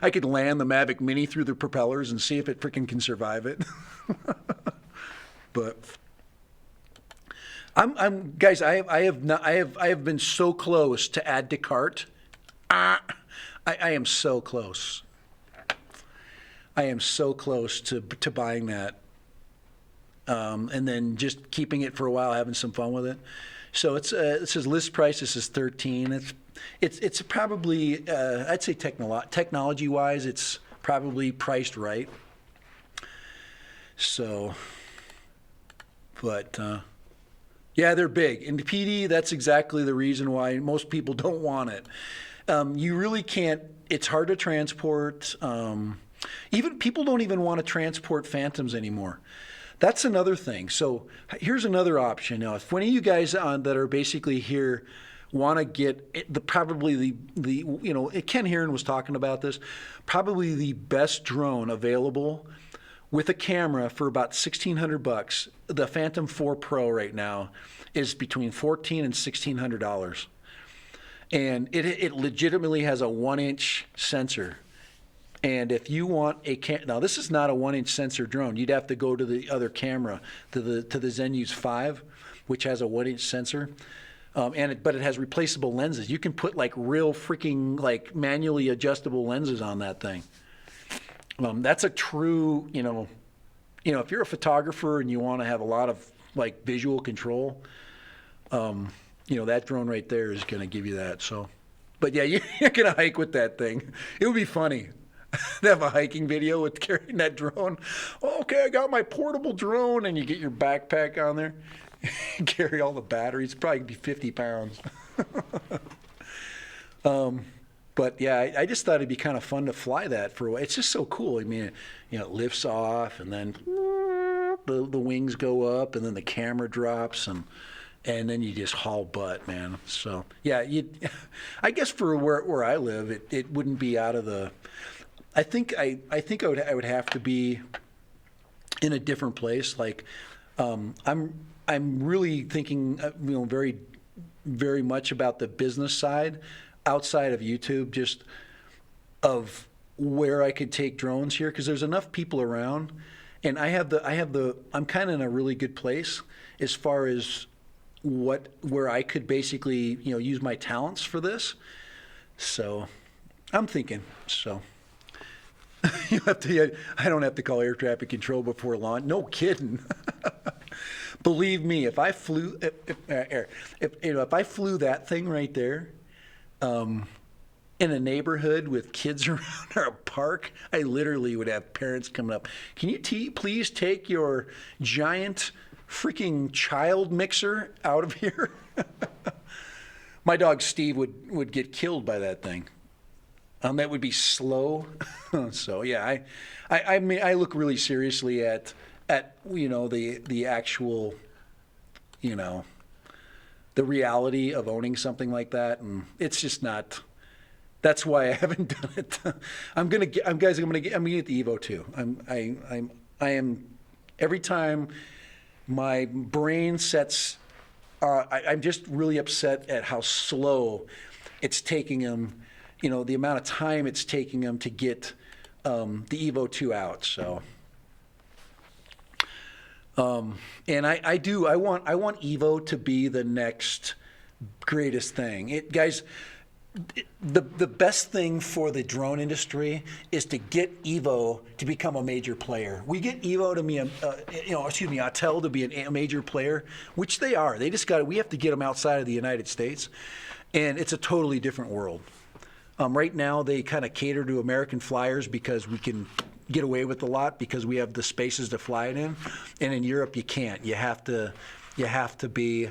[SPEAKER 1] I could land the Mavic Mini through the propellers and see if it freaking can survive it. But guys, I have been so close to add to cart. I am so close. I am so close to buying that, and then just keeping it for a while, having some fun with it. So it says list price. This is $13. It's probably I'd say technology wise, it's probably priced right. So, but. Yeah, they're big. And PD, that's exactly the reason why most people don't want it. You really can't, it's hard to transport. Even people don't even want to transport Phantoms anymore. That's another thing. So here's another option. Now, if one of you guys that are basically here want to get Ken Heron was talking about this, probably the best drone available with a camera for about $1,600. The Phantom 4 Pro right now is between $1,400 and $1,600, and it legitimately has a 1-inch sensor. And if you want now this is not a 1-inch sensor drone. You'd have to go to the other camera, to the Zenuse 5, which has a 1-inch sensor. But it has replaceable lenses. You can put like real freaking like manually adjustable lenses on that thing. That's a true, if you're a photographer and you want to have a lot of like visual control, that drone right there is going to give you that. So, but yeah, you're going to hike with that thing. It would be funny to have a hiking video with carrying that drone. Okay, I got my portable drone, and you get your backpack on there, carry all the batteries. It's probably be 50 pounds. But yeah, I just thought it'd be kind of fun to fly that for a while. It's just so cool. I mean, it lifts off, and then the wings go up, and then the camera drops, and then you just haul butt, man. So yeah, I guess for where I live, it wouldn't be out of the. I think I would have to be in a different place. Like I'm really thinking, very very much about the business side outside of YouTube, just of where I could take drones here, because there's enough people around, and I'm kind of in a really good place as far as where I could basically, use my talents for this. So I'm thinking, so I don't have to call air traffic control before launch. No kidding. Believe me, if I flew that thing right there, in a neighborhood with kids around or a park, I literally would have parents coming up. Can you please take your giant freaking child mixer out of here? My dog Steve would get killed by that thing. That would be slow. So yeah, I mean, I look really seriously at the actual, the reality of owning something like that, and it's just not. That's why I haven't done it. I'm gonna get the EVO too. I am every time my brain sets. I'm just really upset at how slow it's taking them. The amount of time it's taking them to get the EVO 2 out. So, and I want EVO to be the next greatest thing. Guys, the best thing for the drone industry is to get EVO to become a major player. We get EVO to be Autel to be a major player, which they are. We have to get them outside of the United States, and it's a totally different world. Right now, they kind of cater to American flyers because we can get away with a lot because we have the spaces to fly it in, and in Europe you can't. You have to be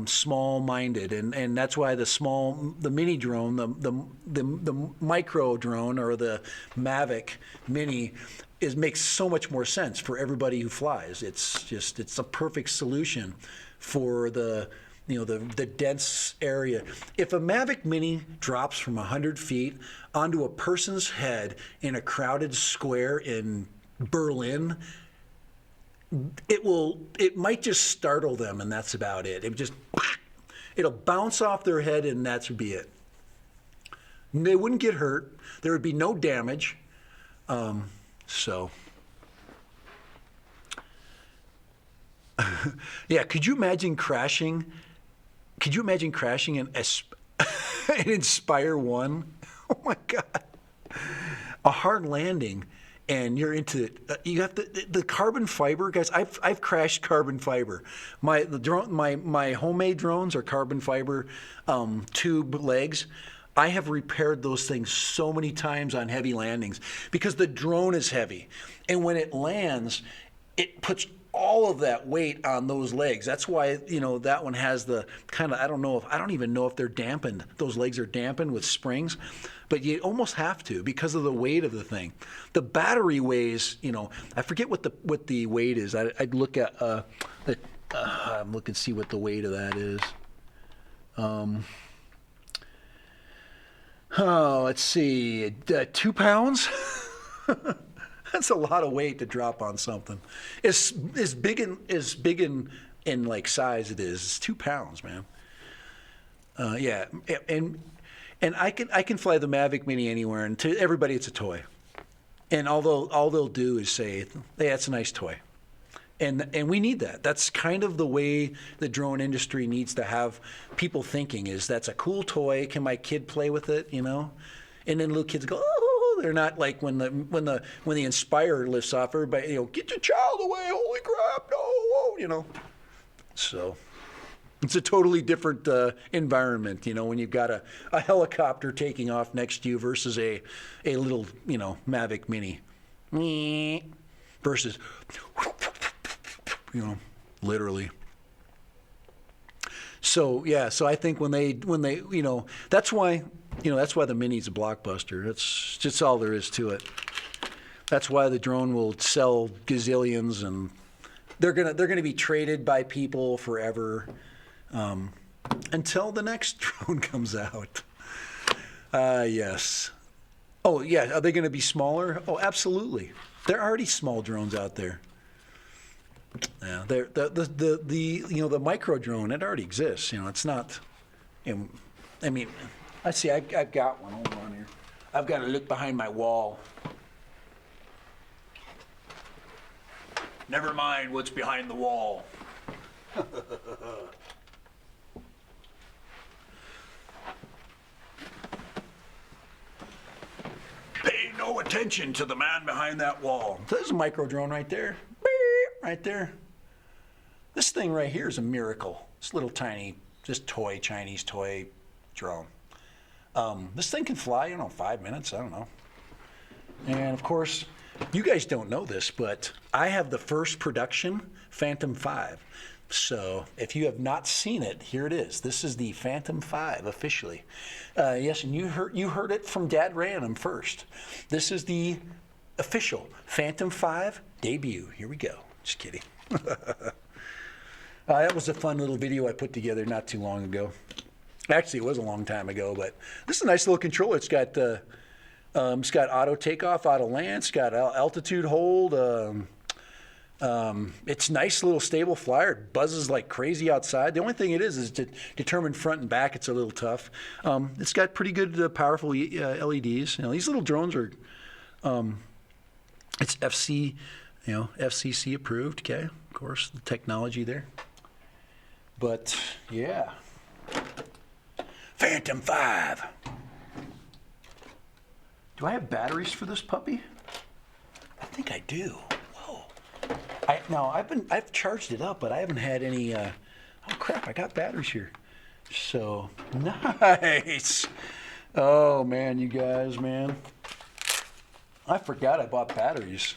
[SPEAKER 1] small-minded, and that's why the mini drone, the micro drone or the Mavic Mini makes so much more sense for everybody who flies. It's a perfect solution for the dense area. If a Mavic Mini drops from 100 feet onto a person's head in a crowded square in Berlin, it might just startle them, and that's about it. It'll bounce off their head, and that would be it. They wouldn't get hurt. There would be no damage. Yeah, could you imagine crashing? Could you imagine crashing an Inspire 1? Oh my God. A hard landing, and you're into it. You have the carbon fiber, guys. I've crashed carbon fiber. My homemade drones are carbon fiber tube legs. I have repaired those things so many times on heavy landings because the drone is heavy, and when it lands, it puts all of that weight on those legs. That's why that one has the kind of I don't even know if they're dampened. Those legs are dampened with springs, but you almost have to because of the weight of the thing. The battery weighs, I forget what the weight is. I'd look at I'm looking to see what the weight of that is. Let's see, 2 pounds. That's a lot of weight to drop on something. As big in like size it is. It's 2 pounds, man. Yeah, and I can fly the Mavic Mini anywhere, and to everybody it's a toy. And all they'll do is say, "Hey, that's a nice toy," and we need that. That's kind of the way the drone industry needs to have people thinking. Is that's a cool toy? Can my kid play with it? And then little kids go, "Oh." They're not like when the Inspire lifts off, everybody, get your child away, holy crap, no, So it's a totally different environment, when you've got a helicopter taking off next to you versus a little, Mavic Mini. Versus, literally. So yeah, so I think when they that's why the Mini's a blockbuster. That's just all there is to it. That's why the drone will sell gazillions, and they're gonna be traded by people forever until the next drone comes out. Yes. Oh yeah, are they going to be smaller? Oh, absolutely. There are already small drones out there. Yeah, the micro drone, it already exists. It's not And I mean, let's see, I've got one. Hold on here. I've got to look behind my wall. Never mind what's behind the wall. Pay no attention to the man behind that wall. So there's a micro drone right there. Beep, right there. This thing right here is a miracle. This little tiny, just toy, Chinese toy drone. This thing can fly, 5 minutes, I don't know. And of course, you guys don't know this, but I have the first production Phantom 5. So if you have not seen it, here it is. This is the Phantom 5 officially. Yes, and you heard it from Dad Random first. This is the official Phantom 5 debut. Here we go. Just kidding. That was a fun little video I put together not too long ago. Actually, it was a long time ago, but this is a nice little controller. It's got auto takeoff, auto land. It's got altitude hold. It's nice little stable flyer. It buzzes like crazy outside. The only thing it is to determine front and back. It's a little tough. It's got pretty good, powerful LEDs. These little drones are, it's FCC approved. Okay, of course, the technology there. But yeah, Phantom 5. Do I have batteries for this puppy? I think I do. Whoa. I've charged it up, but I haven't had any. Oh crap! I got batteries here. So nice. Oh man, you guys, man. I forgot I bought batteries.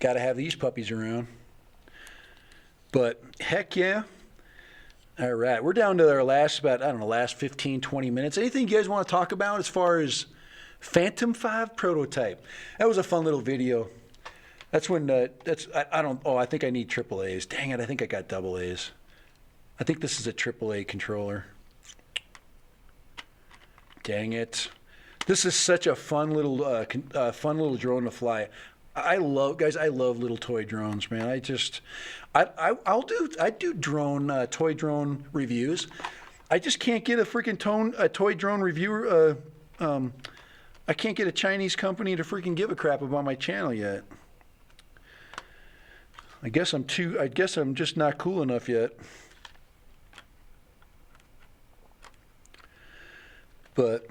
[SPEAKER 1] Got to have these puppies around. But heck yeah. All right, we're down to our last 15, 20 minutes. Anything you guys want to talk about as far as Phantom 5 prototype? That was a fun little video. That's when, I think I need triple A's. Dang it, I think I got double A's. I think this is a triple A controller. Dang it. This is such a fun little drone to fly. I love little toy drones, man. I do toy drone reviews. I just can't get a freaking toy drone reviewer. I can't get a Chinese company to freaking give a crap about my channel yet. I guess I'm just not cool enough yet. But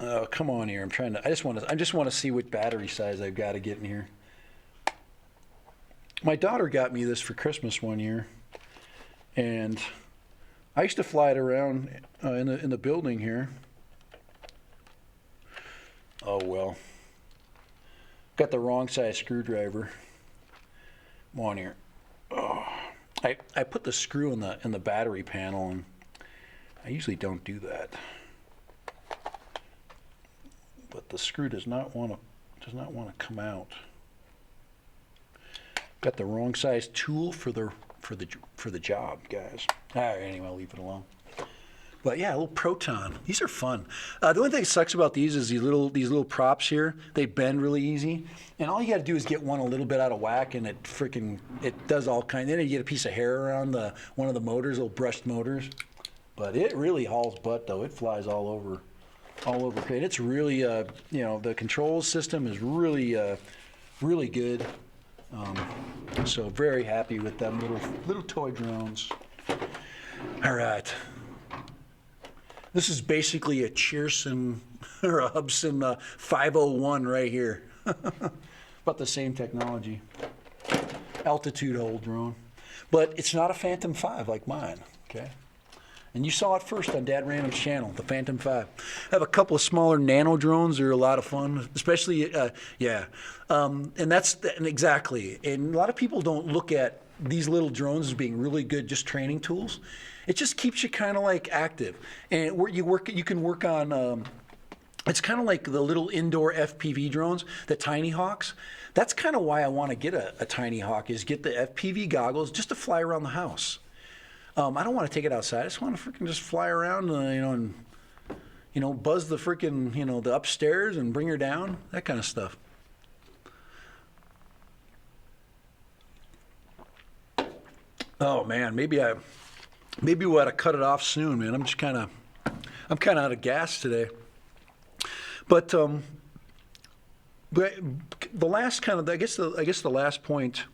[SPEAKER 1] oh, come on here. I just want to see what battery size I've got to get in here. My daughter got me this for Christmas one year, and I used to fly it around in the building here. Oh well. Got the wrong size screwdriver. Come on here. Oh. I put the screw in the battery panel, and I usually don't do that. But the screw does not want to come out. Got the wrong size tool for the job, guys. All right, anyway, I'll leave it alone. But yeah, a little Proton. These are fun. The only thing that sucks about these is these little props here. They bend really easy, and all you got to do is get one a little bit out of whack, and it does all kinds. Then you get a piece of hair around one of the motors, little brushed motors. But it really hauls butt, though. It flies all over. And it's really, the control system is really, really good. So very happy with them little toy drones. All right. This is basically a Cheerson or a Hubson 501 right here. About the same technology. Altitude hold drone. But it's not a Phantom 5 like mine, okay? And you saw it first on Dad Random's channel, the Phantom 5. I have a couple of smaller Nano drones. They're a lot of fun, especially, exactly. And a lot of people don't look at these little drones as being really good just training tools. It just keeps you kind of like active. And you can work on, it's kind of like the little indoor FPV drones, the Tiny Hawks. That's kind of why I want to get a Tiny Hawk, is get the FPV goggles just to fly around the house. I don't want to take it outside. I just want to freaking just fly around, and buzz the freaking, the upstairs and bring her down, that kind of stuff. Oh man, maybe we ought to cut it off soon, man. I'm kind of out of gas today. But but the last kind of I guess the last point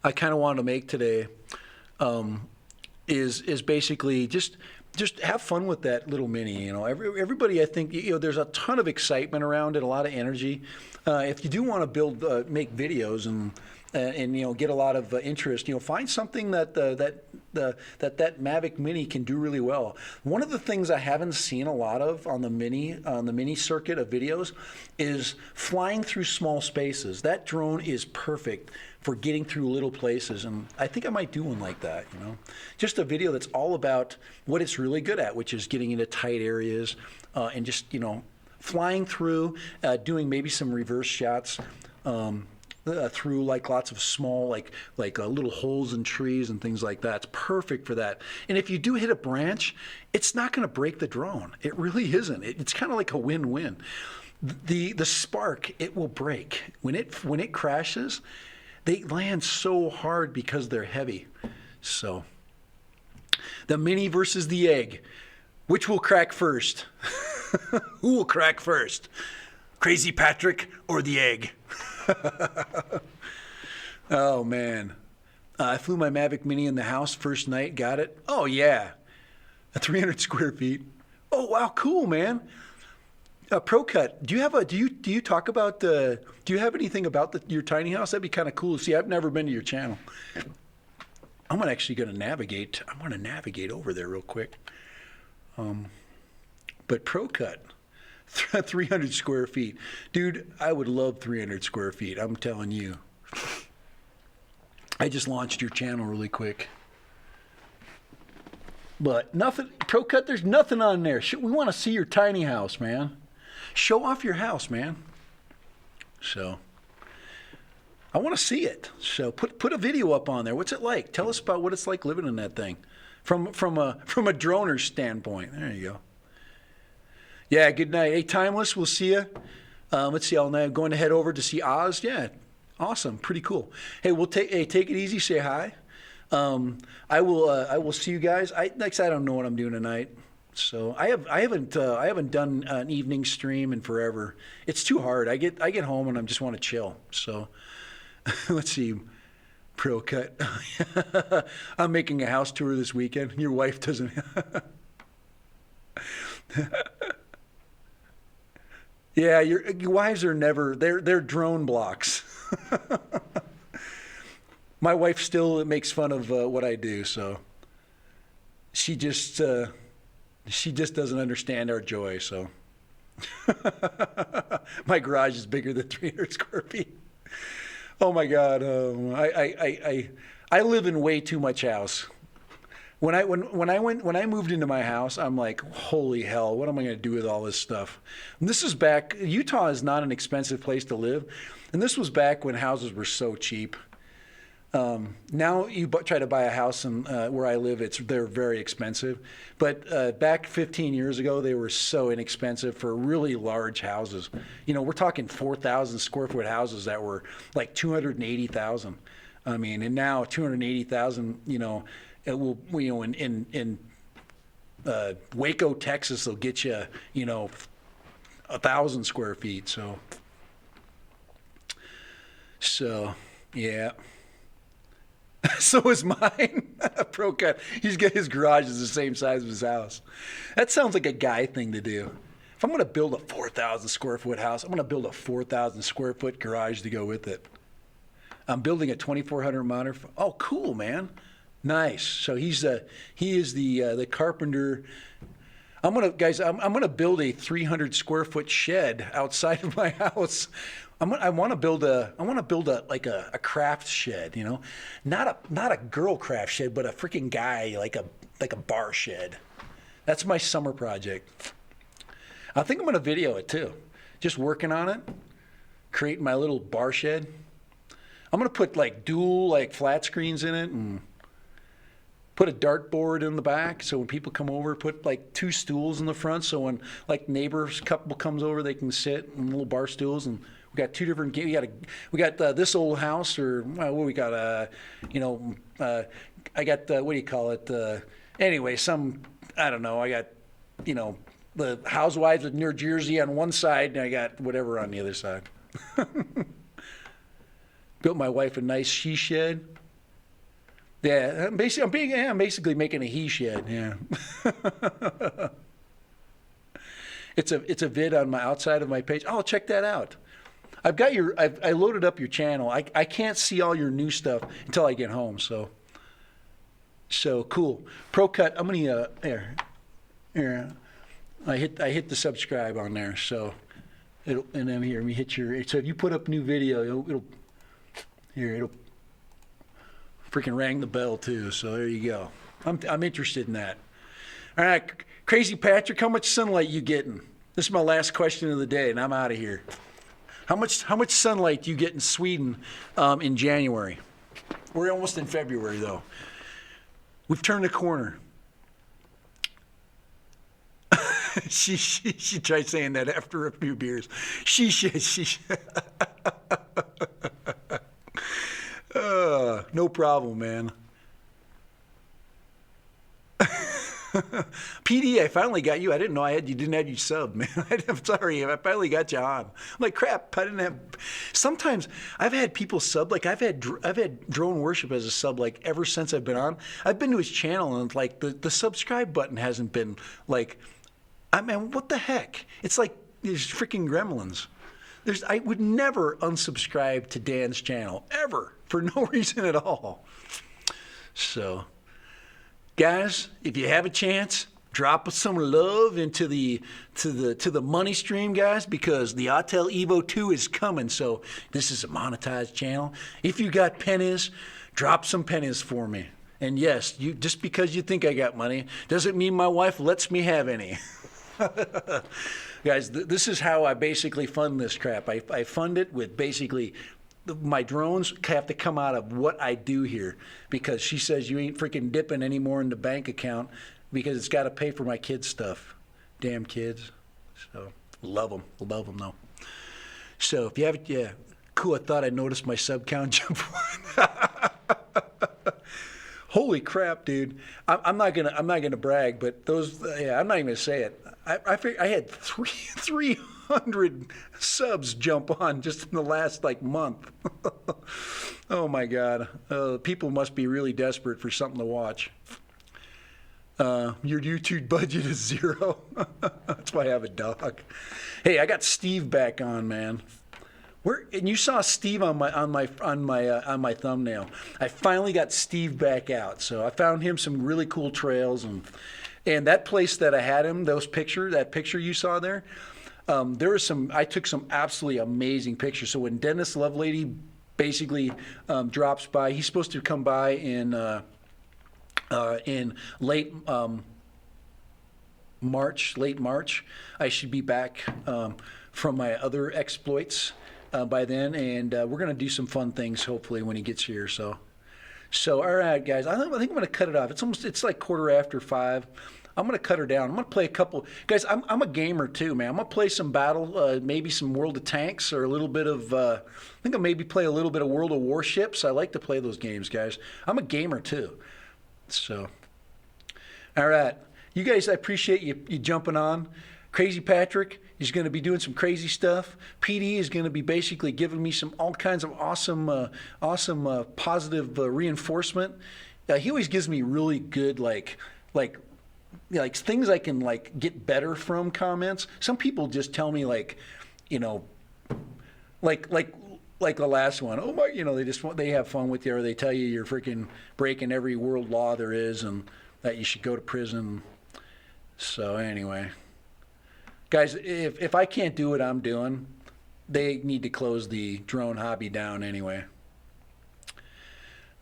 [SPEAKER 1] I kind of wanted to make today is basically just have fun with that little mini. You know, everybody, I think, you know, there's a ton of excitement around it, a lot of energy. If you do want to make videos and you know, get a lot of interest, you know, find something that that Mavic Mini can do really well. One of the things I haven't seen a lot of on the mini circuit of videos is flying through small spaces. That drone is perfect for getting through little places, and I think I might do one like that. You know, just a video that's all about what it's really good at, which is getting into tight areas and just, you know, flying through, doing maybe some reverse shots. Through like lots of small like little holes in trees and things like that. It's perfect for that. And if you do hit a branch, it's not going to break the drone. It really isn't. It's kind of like a win-win. The spark, it will break when it crashes. They land so hard because they're heavy. So the mini versus the egg, which will crack first? Who will crack first? Crazy Patrick or the egg? Oh man, I flew my Mavic Mini in the house first night. Got it. Oh yeah, 300 square feet. Oh wow, cool man. Pro Cut. Do you talk about do you have anything about your tiny house? That'd be kind of cool. See, I've never been to your channel. I'm actually going to navigate. I'm going to navigate over there real quick. But Pro Cut. 300 square feet. Dude, I would love 300 square feet. I'm telling you. I just launched your channel really quick. But nothing, Pro Cut, there's nothing on there. We want to see your tiny house, man. Show off your house, man. So, I want to see it. So, put a video up on there. What's it like? Tell us about what it's like living in that thing. From a droner's standpoint. There you go. Yeah, good night. Hey, Timeless, we'll see you. Let's see, I'm going to head over to see Oz. Yeah, awesome, pretty cool. Hey, take it easy. Say hi. I will see you guys. I don't know what I'm doing tonight, so I haven't done an evening stream in forever. It's too hard. I get home and I just want to chill. So let's see. Pro Cut. I'm making a house tour this weekend. Your wife doesn't. Yeah, your wives are never, they're drone blocks. My wife still makes fun of what I do, so she just doesn't understand our joy, so. My garage is bigger than 300 square feet. Oh my God, I live in way too much house. When I moved into my house, I'm like, holy hell, what am I going to do with all this stuff? And this is back. Utah is not an expensive place to live, and this was back when houses were so cheap. Now you try to buy a house where I live, they're very expensive. But back 15 years ago, they were so inexpensive for really large houses. You know, we're talking 4,000 square foot houses that were like 280,000. I mean, and now 280,000. You know. It will, you know, in Waco, Texas, they'll get you, you know, 1,000 square feet. So yeah. So is mine. Pro Cut. He's got his garage is the same size as his house. That sounds like a guy thing to do. If I'm going to build a 4,000 square foot house, I'm going to build a 4,000 square foot garage to go with it. I'm building a 2,400 monitor. Oh, cool, man. Nice. So he is the carpenter. I'm gonna build a 300 square foot shed outside of my house. I want to build a craft shed. You know, not a girl craft shed, but a freaking guy like a bar shed. That's my summer project. I think I'm gonna video it too. Just working on it, creating my little bar shed. I'm gonna put like dual like flat screens in it and put a dartboard in the back, so when people come over, put like 2 stools in the front, so when like neighbors couple comes over, they can sit in little bar stools and We got two different games. We got This Old House, or what we got? I got what do you call it? Anyway, I don't know. I got the Housewives of New Jersey on one side, and I got whatever on the other side. Built my wife a nice she shed. Yeah, I'm basically making a he shed. Yeah. It's a vid on my outside of my page. Oh, check that out. I loaded up your channel. I can't see all your new stuff until I get home. So cool. Pro Cut. I'm gonna here. I hit the subscribe on there. So and then here, let me hit your. So if you put up new video, it'll freaking rang the bell too. So there you go. I'm interested in that. All right, Crazy Patrick, how much sunlight you getting? This is my last question of the day, and I'm out of here. How much sunlight do you get in Sweden in January? We're almost in February though. We've turned the corner. she tried saying that after a few beers. No problem, man. PD, I finally got you. I didn't know you didn't have you subbed, man. I'm sorry. I finally got you on. I'm like, crap, I didn't have. Sometimes I've had people sub, like I've had Drone Worship as a sub, like ever since I've been on. I've been to his channel and like the subscribe button hasn't been like, I mean, what the heck? It's like these freaking gremlins. I would never unsubscribe to Dan's channel ever for no reason at all. So, guys, if you have a chance, drop some love into the money stream, guys, because the Autel EVO 2 is coming. So this is a monetized channel. If you got pennies, drop some pennies for me. And yes, just because you think I got money doesn't mean my wife lets me have any. Guys, this is how I basically fund this crap. I fund it with basically my drones have to come out of what I do here, because she says you ain't freaking dipping anymore in the bank account because it's got to pay for my kids' stuff. Damn kids. So love them though. So if you have it, yeah, cool. I thought I noticed my sub count jump. Holy crap, dude! I'm not gonna brag, but those, I'm not even gonna say it. I had 300 subs jump on just in the last like month. Oh my God! People must be really desperate for something to watch. Your YouTube budget is 0. That's why I have a dog. Hey, I got Steve back on, man. And you saw Steve on my thumbnail. I finally got Steve back out, so I found him some really cool trails, and that place that I had him, that picture you saw there, I took some absolutely amazing pictures. So when Dennis Lovelady basically drops by, he's supposed to come by in late March. I should be back from my other exploits by then, and we're going to do some fun things hopefully when he gets here. So all right, guys, I think I'm going to cut it off. It's like 5:15. I'm going to cut her down. I'm going to play a couple. Guys, I'm a gamer too, man. I'm going to play some battle, maybe some World of Tanks, or a little bit of, I think I'll maybe play a little bit of World of Warships. I like to play those games, guys. I'm a gamer too. So, all right. You guys, I appreciate you jumping on. Crazy Patrick is going to be doing some crazy stuff. PD is going to be basically giving me all kinds of awesome positive reinforcement. He always gives me really good like things I can like get better from comments. Some people just tell me like the last one. Oh my, they have fun with you, or they tell you you're freaking breaking every world law there is and that you should go to prison. So anyway, guys, if I can't do what I'm doing, they need to close the drone hobby down anyway.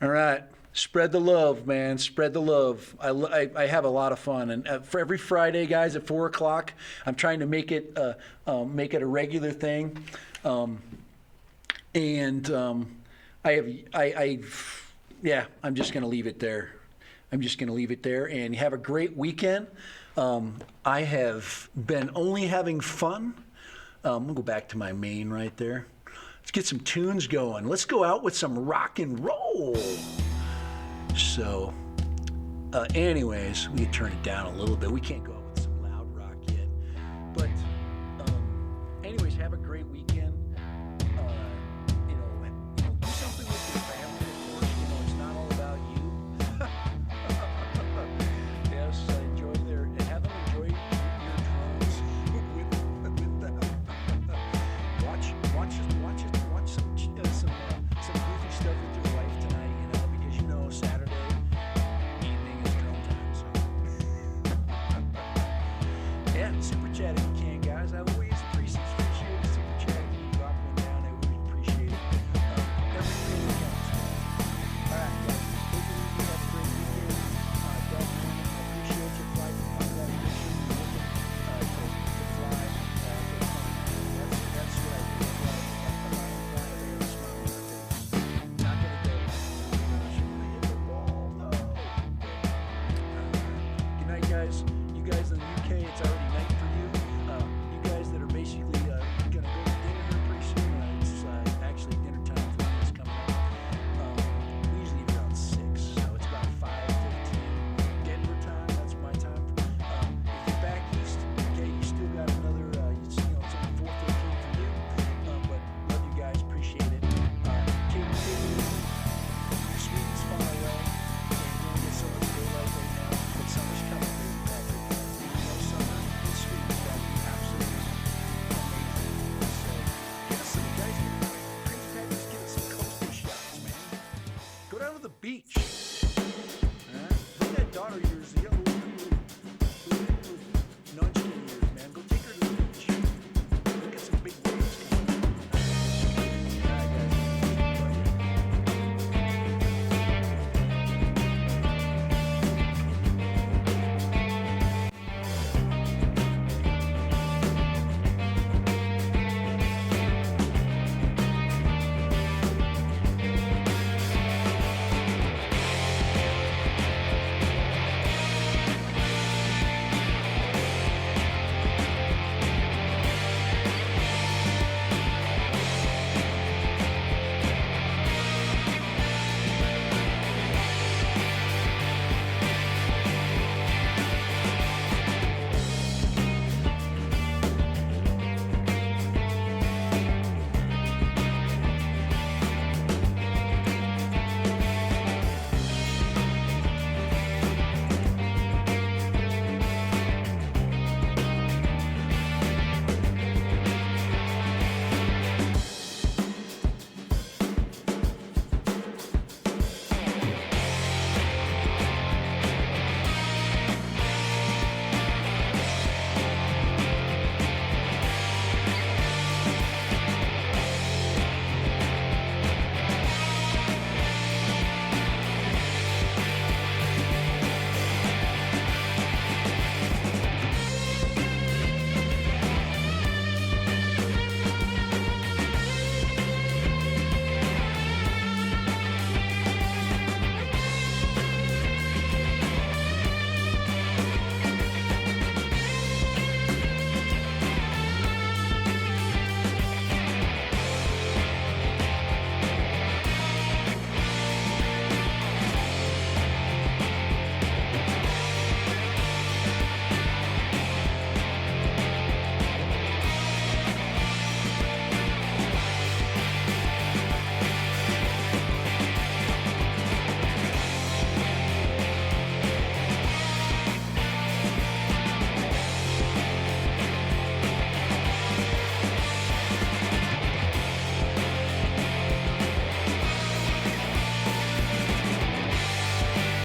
[SPEAKER 1] All right. Spread the love, man. Spread the love. I have a lot of fun, and for every Friday, guys, at 4 o'clock, I'm trying to make it a regular thing. I'm just going to leave it there. And have a great weekend. I have been only having fun. I'm going to go back to my main right there. Let's get some tunes going. Let's go out with some rock and roll. So, anyways, we can turn it down a little bit. We can't go out with some loud rock yet. But, anyways, have a great weekend. Do something with your family, of course. It's not all about you. Yes, have them enjoy your drones with them. Watch some goofy stuff with your wife tonight, because Saturday evening is drone time. So yeah, super chat if you can, guys. I always appreciate a super chat. If you drop one down, I always appreciate it. Everything counts. All right, guys. Take it easy. Have a great weekend. Definitely appreciate you flying on that mission. To fly. That's what I do. Not gonna go. I should really hit the ball. No. Good night, guys. You guys in the UK, it's our